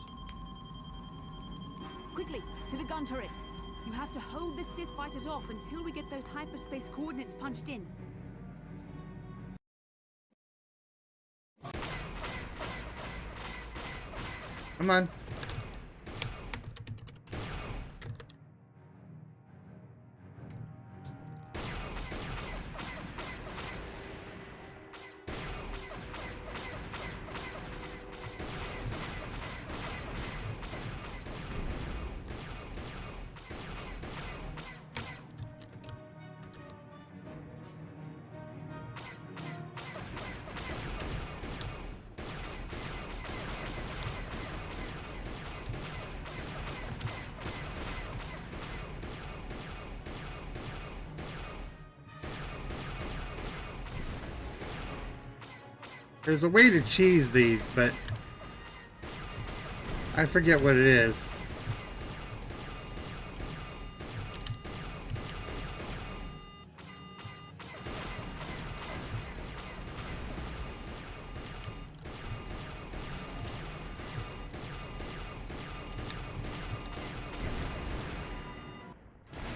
Quickly, to the gun turrets. You have to hold the Sith fighters off until we get those hyperspace coordinates punched in. Come on. There's a way to cheese these, but I forget what it is.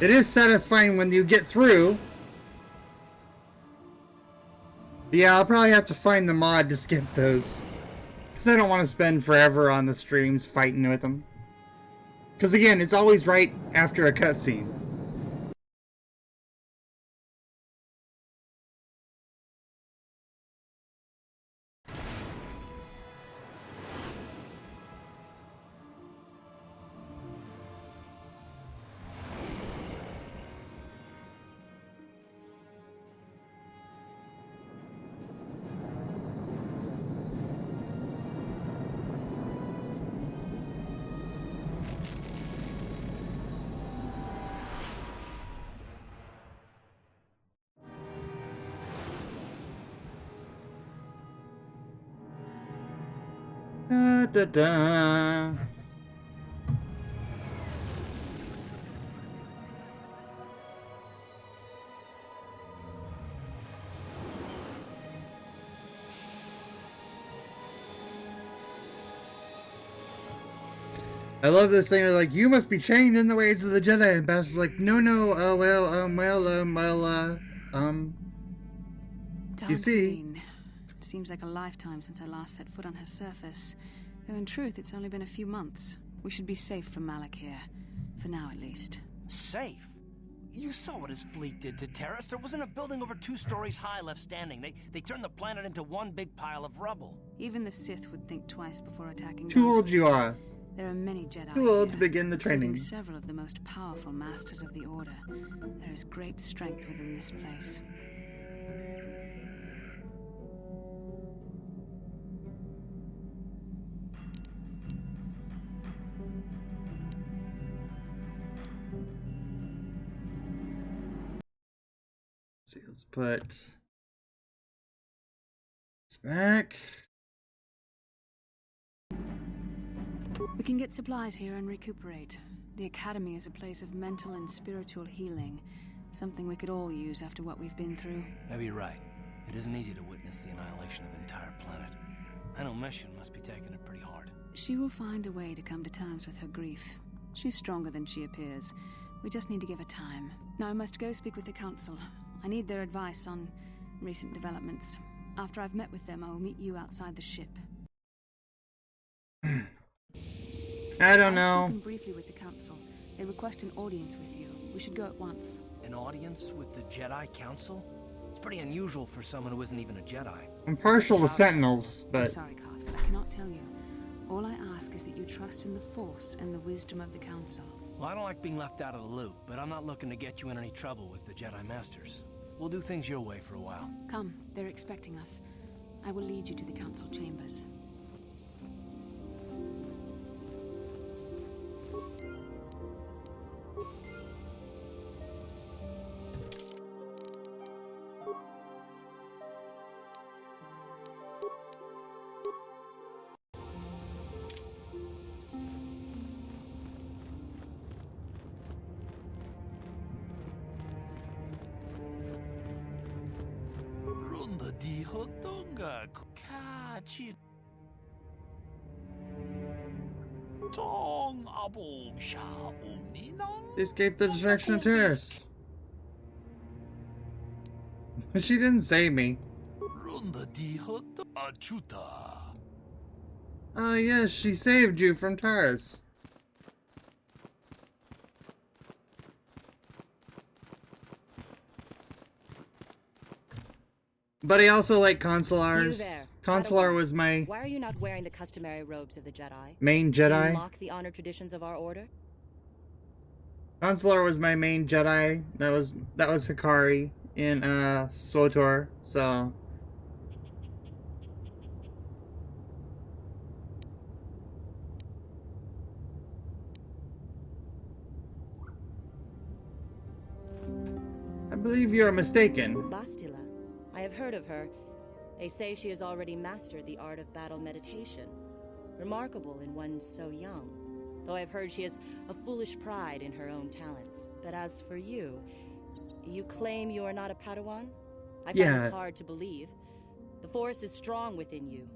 It is satisfying when you get through. Yeah, I'll probably have to find the mod to skip those. Because I don't want to spend forever on the streams fighting with them. Because again, it's always right after a cutscene. Da, da, da. I love this thing. They're like, you must be trained in the ways of the Jedi. And Bass is like, no, no, you see. It seems like a lifetime since I last set foot on her surface. Though in truth, it's only been a few months. We should be safe from Malak here. For now, at least. Safe? You saw what his fleet did to Terrace. There wasn't a building over 2 stories high left standing. They turned the planet into one big pile of rubble. Even the Sith would think twice before attacking. Too old you are. There are many Jedi Too old here, to begin the training. including several of the most powerful masters of the Order. There is great strength within this place. Let's see, let's put this back. We can get supplies here and recuperate. The Academy is a place of mental and spiritual healing. Something we could all use after what we've been through. Maybe you're right. It isn't easy to witness the annihilation of an entire planet. I know Mission must be taking it pretty hard. She will find a way to come to terms with her grief. She's stronger than she appears. We just need to give her time. Now I must go speak with the Council. I need their advice on recent developments. After I've met with them, I will meet you outside the ship. I don't know. I've spoken briefly with the Council. They request an audience with you. We should go at once. An audience with the Jedi Council? It's pretty unusual for someone who isn't even a Jedi. I'm partial to Sentinels, I'm but sorry, Carth, but I cannot tell you. All I ask is that you trust in the Force and the wisdom of the Council. Well, I don't like being left out of the loop, but I'm not looking to get you in any trouble with the Jedi Masters. We'll do things your way for a while. Come, they're expecting us. I will lead you to the Council chambers. Escape the destruction of Terrace. She didn't save me. Oh yes, she saved you from Taurus. But I also like Consulars. Consular was my Why are you not wearing the customary robes of the Jedi? main Jedi. Mock the honor traditions of our order? Consular was my main Jedi. That was Hikari in SWTOR. So I believe you are mistaken. Bastila. I have heard of her. They say she has already mastered the art of battle meditation. Remarkable in one so young. Though I've heard she has a foolish pride in her own talents. But as for you, you claim you are not a Padawan? I find this hard to believe. The Force is strong within you.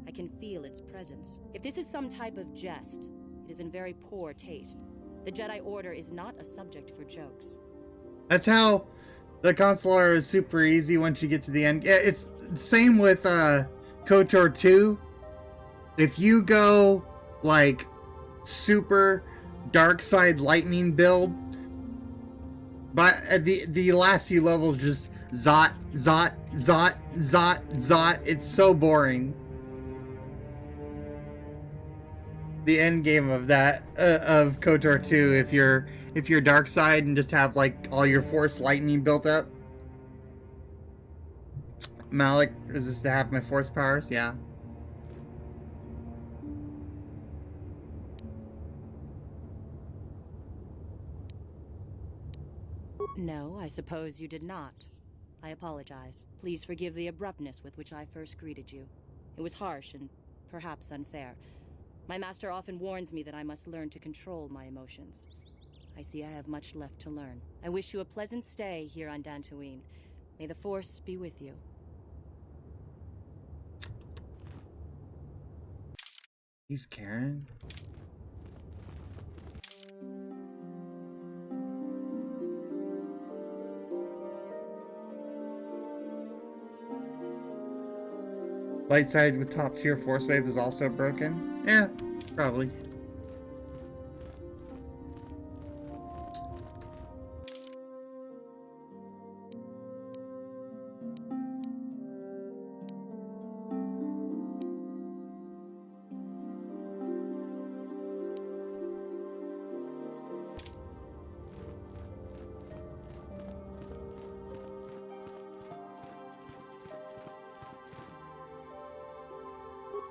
I can feel its presence. If this is some type of jest, it is in very poor taste. The Jedi Order is not a subject for jokes. That's how the Consular is super easy once you get to the end. Yeah, it's the same with KOTOR 2. If you go like super dark side lightning build, but at the last few levels just zot zot zot zot zot. It's so boring. The end game of that of KOTOR 2, if you're dark side and just have like all your force lightning built up. Malik, is this to have my force powers? Yeah. No, I suppose you did not. I apologize. Please forgive the abruptness with which I first greeted you. It was harsh and perhaps unfair. My master often warns me that I must learn to control my emotions. I see I have much left to learn. I wish you a pleasant stay here on Dantooine. May the Force be with you. He's Karen. Light side with top tier force wave is also broken. Yeah, probably.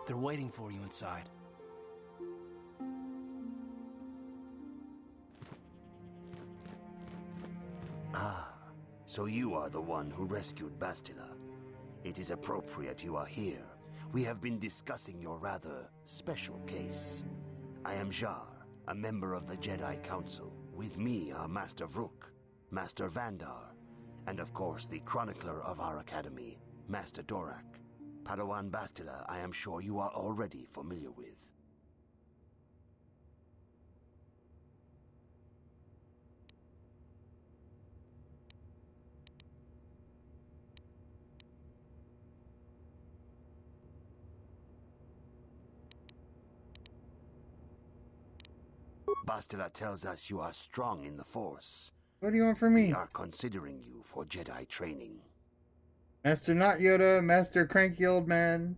They're waiting for you inside. Ah, so you are the one who rescued Bastila. It is appropriate you are here. We have been discussing your rather special case. I am Jar, a member of the Jedi Council. With me are Master Vrook, Master Vandar, and of course the chronicler of our academy, Master Dorak. Padawan Bastila, I am sure you are already familiar with. Bastila tells us you are strong in the Force. What do you want from me? We are considering you for Jedi training. Master Not Yoda, Master Cranky Old Man.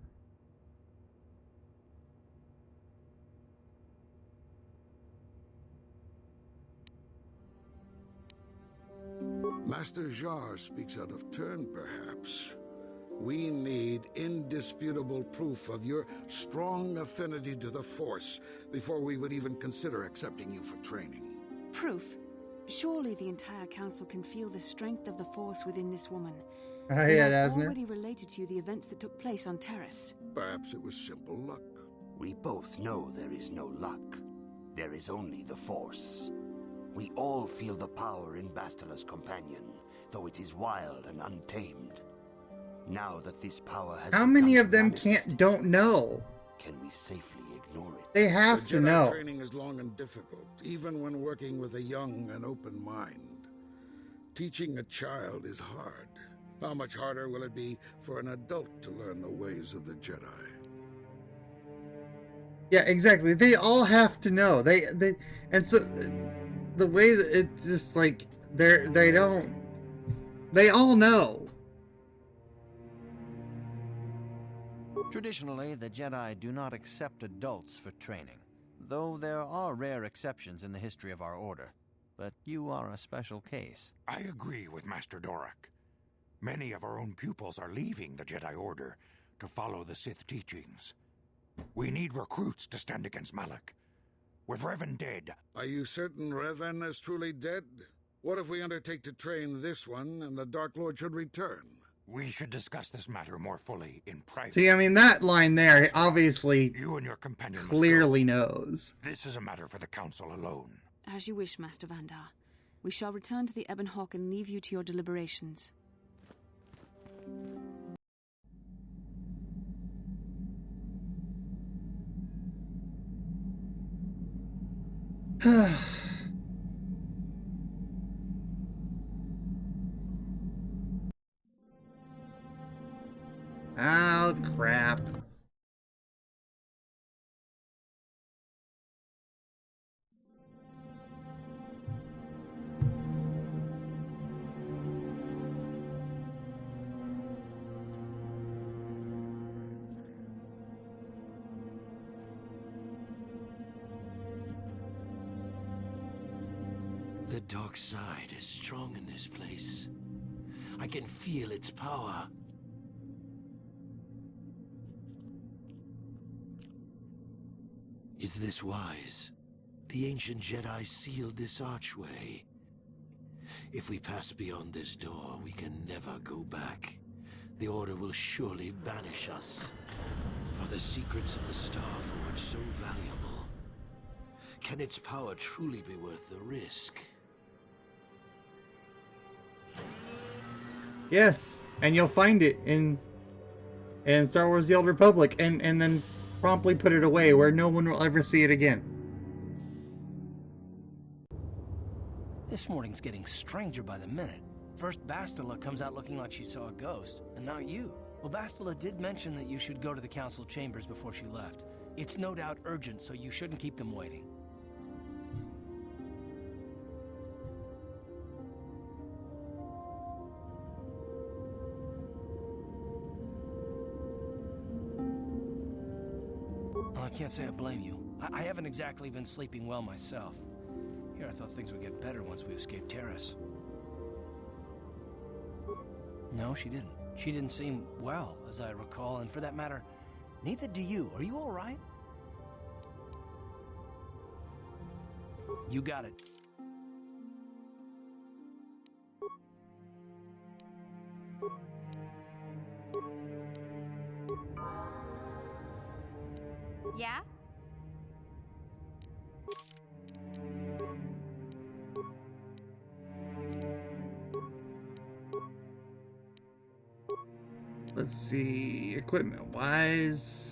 Master Jar speaks out of turn, perhaps. We need indisputable proof of your strong affinity to the Force before we would even consider accepting you for training. Proof? Surely the entire council can feel the strength of the Force within this woman. Yeah, I've Asner. already related to you the events that took place on Terrace. Perhaps it was simple luck. We both know there is no luck. There is only the Force. We all feel the power in Bastila's companion, though it is wild and untamed. Now that this power has How many become of them manifested, don't know? can we safely ignore it? They have to Jedi know. training is long and difficult, even when working with a young and open mind. Teaching a child is hard. How much harder will it be for an adult to learn the ways of the Jedi? Yeah, exactly. They all have to know. And so the way that it's just like they all know. Traditionally, the Jedi do not accept adults for training, though there are rare exceptions in the history of our order. But you are a special case. I agree with Master Dorak. Many of our own pupils are leaving the Jedi Order to follow the Sith teachings. We need recruits to stand against Malak. With Revan dead... Are you certain Revan is truly dead? What if we undertake to train this one and the Dark Lord should return? We should discuss this matter more fully in private. See, I mean, that line there, obviously, You and your companion must clearly go. knows. This is a matter for the Council alone. As you wish, Master Vandar. We shall return to the Ebon Hawk and leave you to your deliberations. Oh, crap. The dark side is strong in this place. I can feel its power. Is this wise? The ancient Jedi sealed this archway. If we pass beyond this door, we can never go back. The Order will surely banish us. Are the secrets of the Star Forge so valuable? Can its power truly be worth the risk? Yes, and you'll find it in Star Wars: The Old Republic, and then promptly put it away where no one will ever see it again. This morning's getting stranger by the minute. First Bastila comes out looking like she saw a ghost, and now you. Well, Bastila did mention that you should go to the council chambers before she left. It's no doubt urgent, so you shouldn't keep them waiting. Well, I can't say I blame you. I haven't exactly been sleeping well myself. Here, I thought things would get better once we escaped Terrace. No, she didn't. She didn't seem well, as I recall, and for that matter, neither do you. Are you all right? You got it. Yeah? Let's see, equipment wise.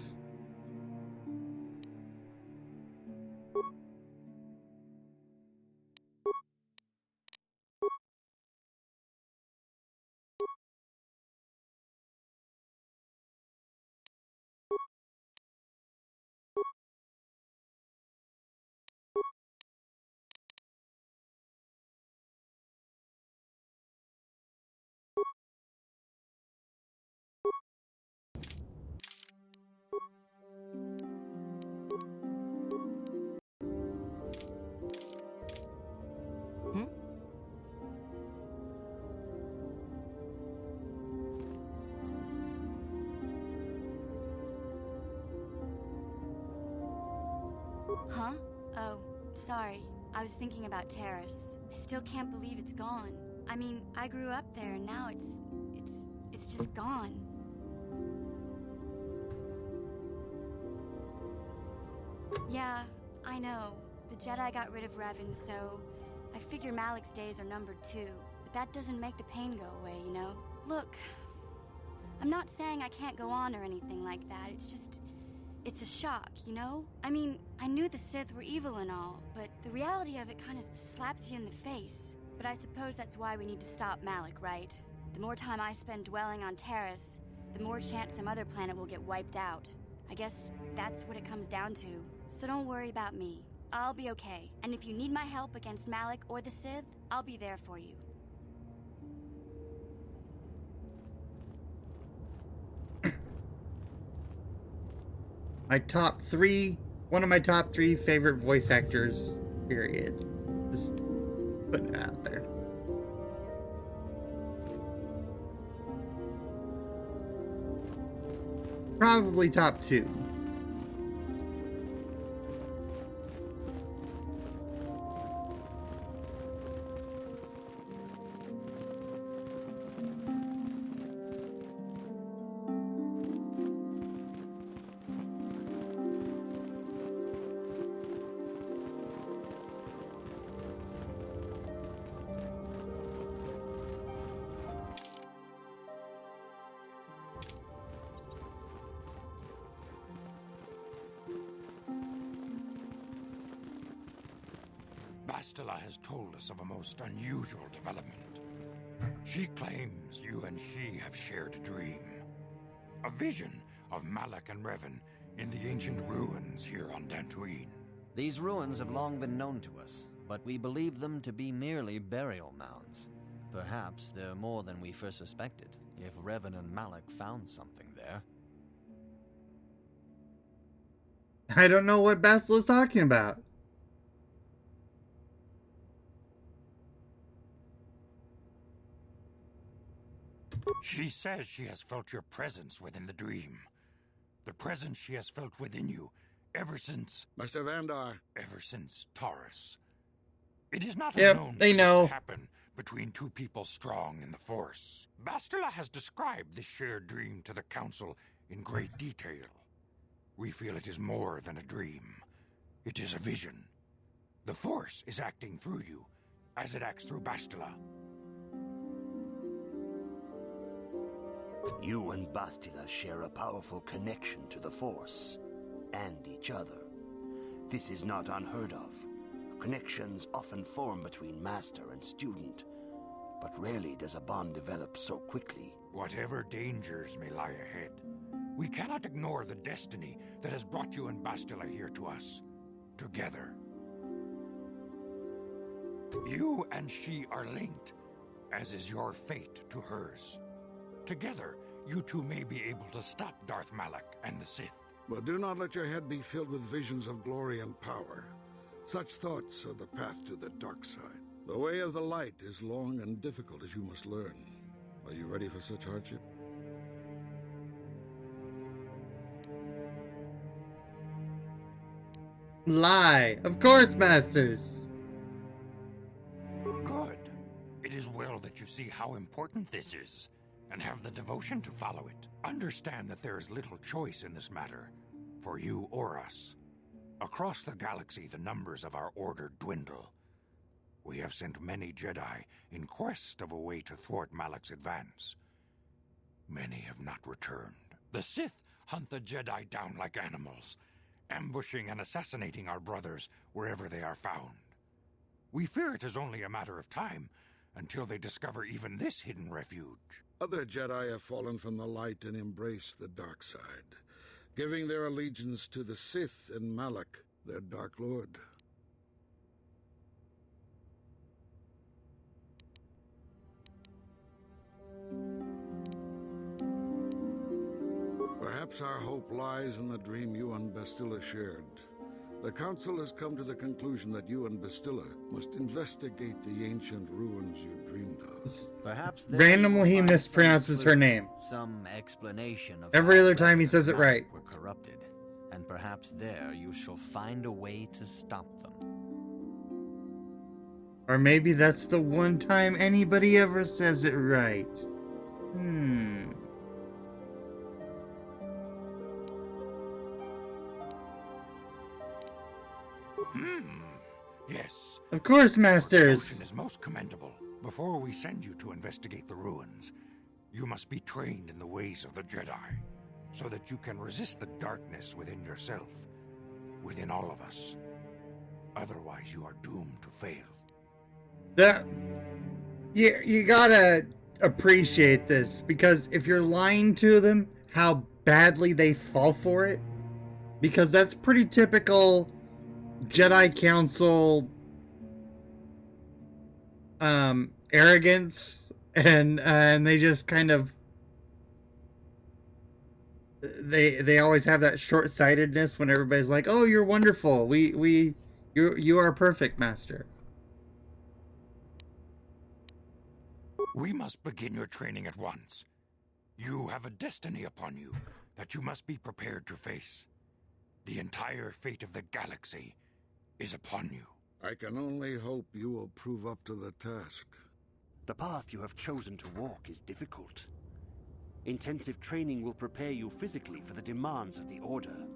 Huh? Oh, sorry. I was thinking about Terrace. I still can't believe it's gone. I mean, I grew up there and now it's just gone. Yeah, I know. The Jedi got rid of Revan, so I figure Malak's days are numbered too. But that doesn't make the pain go away, you know? Look, I'm not saying I can't go on or anything like that. It's just... it's a shock, you know? I mean, I knew the Sith were evil and all, but the reality of it kind of slaps you in the face. But I suppose that's why we need to stop Malak, right? The more time I spend dwelling on Taris, the more chance some other planet will get wiped out. I guess that's what it comes down to. So don't worry about me. I'll be okay. And if you need my help against Malak or the Sith, I'll be there for you. One of my top 3 favorite voice actors, period. Just putting it out there. Probably top 2. Bastila has told us of a most unusual development. She claims you and she have shared a dream. A vision of Malak and Revan in the ancient ruins here on Dantooine. These ruins have long been known to us, but we believe them to be merely burial mounds. Perhaps they're more than we first suspected, if Revan and Malak found something there. I don't know what Bastila's talking about. She says she has felt your presence within the dream. The presence she has felt within you ever since... Master Vandar. Ever since Taurus. It is not Yep, unknown they to know. happen between two people strong in the Force. Bastila has described this shared dream to the Council in great detail. We feel it is more than a dream. It is a vision. The Force is acting through you, as it acts through Bastila. You and Bastila share a powerful connection to the Force, and each other. This is not unheard of. Connections often form between master and student, but rarely does a bond develop so quickly. Whatever dangers may lie ahead, we cannot ignore the destiny that has brought you and Bastila here to us, together. You and she are linked, as is your fate to hers. Together, you two may be able to stop Darth Malak and the Sith. But do not let your head be filled with visions of glory and power. Such thoughts are the path to the dark side. The way of the light is long and difficult, as you must learn. Are you ready for such hardship? Lie. Of course, Masters. Good. It is well that you see how important this is, and have the devotion to follow it. Understand that there is little choice in this matter, for you or us. Across the galaxy, the numbers of our order dwindle. We have sent many Jedi in quest of a way to thwart Malak's advance. Many have not returned. The Sith hunt the Jedi down like animals, ambushing and assassinating our brothers wherever they are found. We fear it is only a matter of time until they discover even this hidden refuge. Other Jedi have fallen from the light and embraced the dark side, giving their allegiance to the Sith and Malak, their Dark Lord. Perhaps our hope lies in the dream you and Bastila shared. The Council has come to the conclusion that you and Bastila must investigate the ancient ruins you dreamed of. Perhaps Randomly he mispronounces her name. Some explanation of Every how other time he Revan says and it right. Malak were corrupted, and perhaps there you shall find a way to stop them. Or maybe that's the one time anybody ever says it right. Yes. Of course, Your Masters. devotion is most commendable. Before we send you to investigate the ruins, You must be trained in the ways of the Jedi, so that you can resist the darkness within yourself, within all of us. Otherwise, you are doomed to fail. You gotta appreciate this, because if you're lying to them, how badly they fall for it, because that's pretty typical Jedi Council arrogance, and they just kind of they always have that short-sightedness when everybody's like, "Oh, you're wonderful. You are perfect, Master." We must begin your training at once. You have a destiny upon you that you must be prepared to face. The entire fate of the galaxy is upon you. I can only hope you will prove up to the task. The path you have chosen to walk is difficult. Intensive training will prepare you physically for the demands of the Order.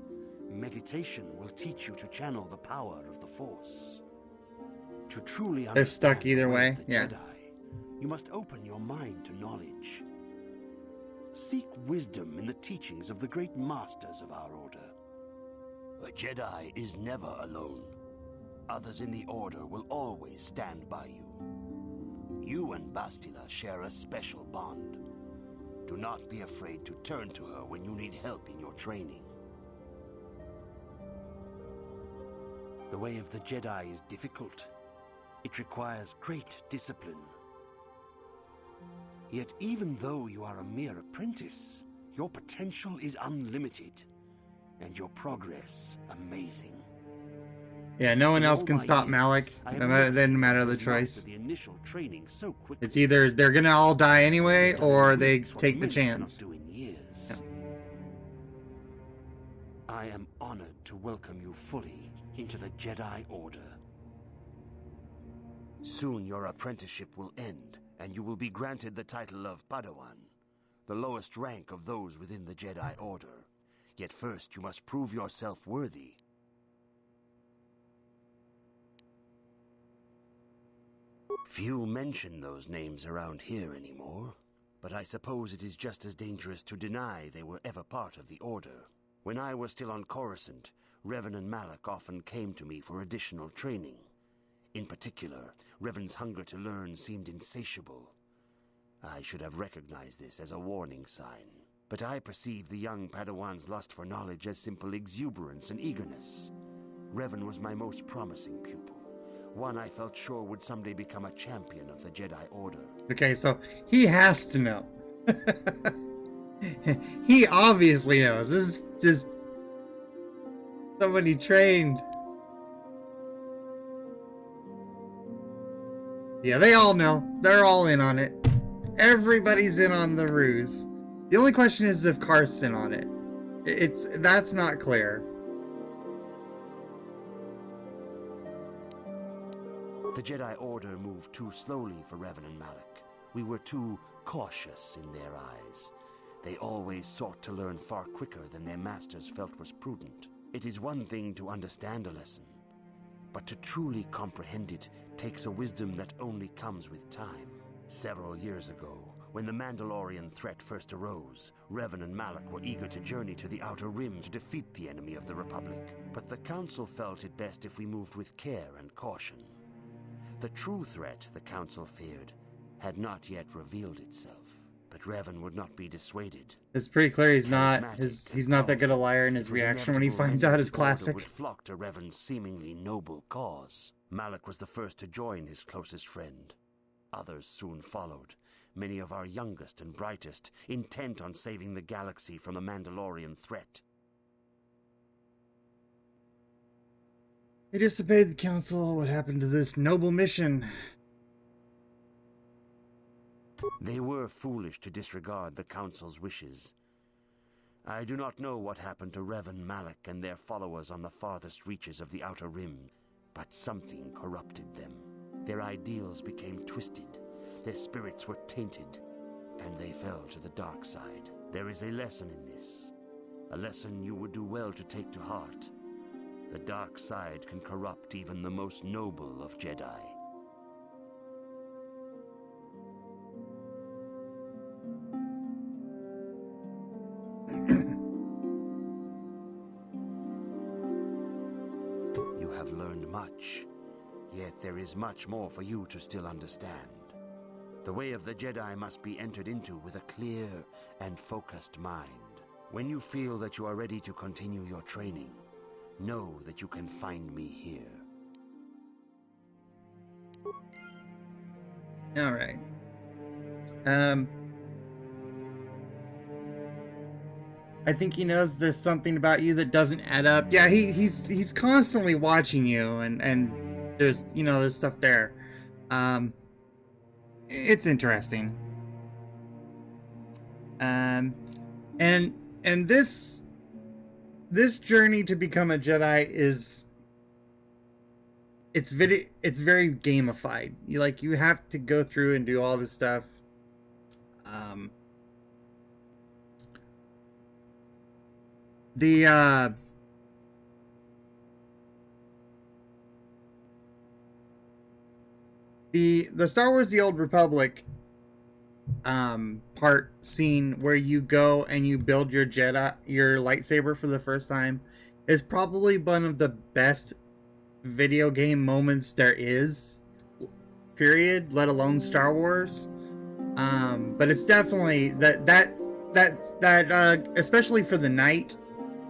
Meditation will teach you to channel the power of the Force. To truly They're stuck understand either the way, of the yeah. Jedi, you must open your mind to knowledge. Seek wisdom in the teachings of the great masters of our Order. A Jedi is never alone. Others in the Order will always stand by you. You and Bastila share a special bond. Do not be afraid to turn to her when you need help in your training. The way of the Jedi is difficult. It requires great discipline. Yet even though you are a mere apprentice, your potential is unlimited, and your progress amazing. Yeah, no one else can stop Malik. It doesn't matter the choice. The initial training so quickly. It's either they're gonna all die anyway, or they take the chance. Yeah. I am honored to welcome you fully into the Jedi Order. Soon your apprenticeship will end, and you will be granted the title of Padawan, the lowest rank of those within the Jedi Order. Yet first you must prove yourself worthy. Few mention those names around here anymore, but I suppose it is just as dangerous to deny they were ever part of the Order. When I was still on Coruscant, Revan and Malak often came to me for additional training. In particular, Revan's hunger to learn seemed insatiable. I should have recognized this as a warning sign, but I perceived the young Padawan's lust for knowledge as simple exuberance and eagerness. Revan was my most promising pupil. One I felt sure would someday become a champion of the Jedi Order. Okay, so he has to know. He obviously knows. This is just somebody trained. Yeah, they all know. They're all in on it. Everybody's in on the ruse. The only question is if Karth's in on it. That's not clear. The Jedi Order moved too slowly for Revan and Malak. We were too cautious in their eyes. They always sought to learn far quicker than their masters felt was prudent. It is one thing to understand a lesson, but to truly comprehend it takes a wisdom that only comes with time. Several years ago, when the Mandalorian threat first arose, Revan and Malak were eager to journey to the Outer Rim to defeat the enemy of the Republic. But the Council felt it best if we moved with care and caution. The true threat the Council feared had not yet revealed itself, but Revan would not be dissuaded. It's pretty clear he's not that good a liar in his reaction when he finds out his classic. Would flock to Revan's seemingly noble cause. Malak was the first to join his closest friend. Others soon followed, many of our youngest and brightest, intent on saving the galaxy from the Mandalorian threat. He disobeyed the Council. What happened to this noble mission? They were foolish to disregard the Council's wishes. I do not know what happened to Revan, Malak, and their followers on the farthest reaches of the Outer Rim, but something corrupted them. Their ideals became twisted, their spirits were tainted, and they fell to the dark side. There is a lesson in this, a lesson you would do well to take to heart. The dark side can corrupt even the most noble of Jedi. You have learned much, yet there is much more for you to still understand. The way of the Jedi must be entered into with a clear and focused mind. When you feel that you are ready to continue your training, know that you can find me here. All right. I think he knows there's something about you that doesn't add up. Yeah, he's constantly watching you, and there's there's stuff there. It's interesting. And this journey to become a Jedi is it's very gamified. You have to go through and do all this stuff. The Star Wars The Old Republic scene where you go and you build your lightsaber for the first time is probably one of the best video game moments there is, period, let alone Star Wars. But it's definitely that especially for the night.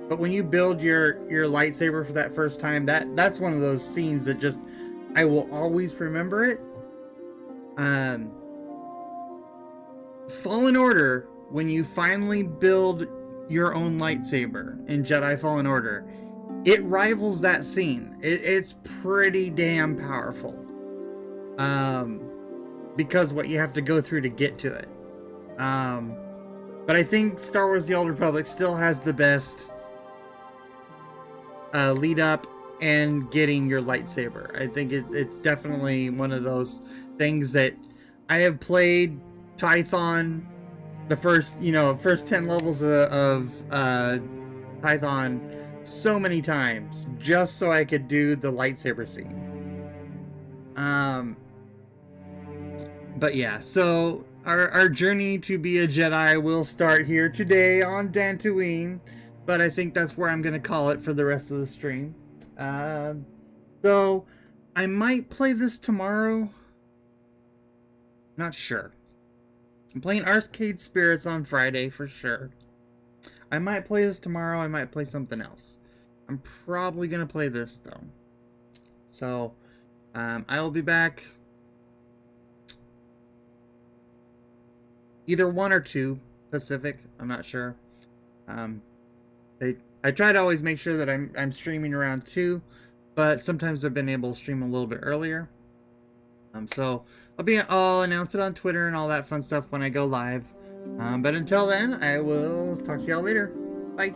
But when you build your lightsaber for that first time, that's one of those scenes that just I will always remember it. Fallen Order, when you finally build your own lightsaber in Jedi Fallen Order, it rivals that scene. It's pretty damn powerful. Because what you have to go through to get to it. But I think Star Wars The Old Republic still has the best lead up and getting your lightsaber. I think it's definitely one of those things that I have played Tython, the first 10 levels of Tython so many times just so I could do the lightsaber scene. But yeah, so our journey to be a Jedi will start here today on Dantooine, but I think that's where I'm gonna call it for the rest of the stream. So I might play this tomorrow. Not sure. I'm playing Arcade Spirits on Friday for sure. I might play this tomorrow. I might play something else. I'm probably gonna play this though. So I will be back either 1 or 2 Pacific. I'm not sure. I try to always make sure that I'm streaming around 2, but sometimes I've been able to stream a little bit earlier. So I'll announce it on Twitter and all that fun stuff when I go live. But until then, I will talk to y'all later. Bye.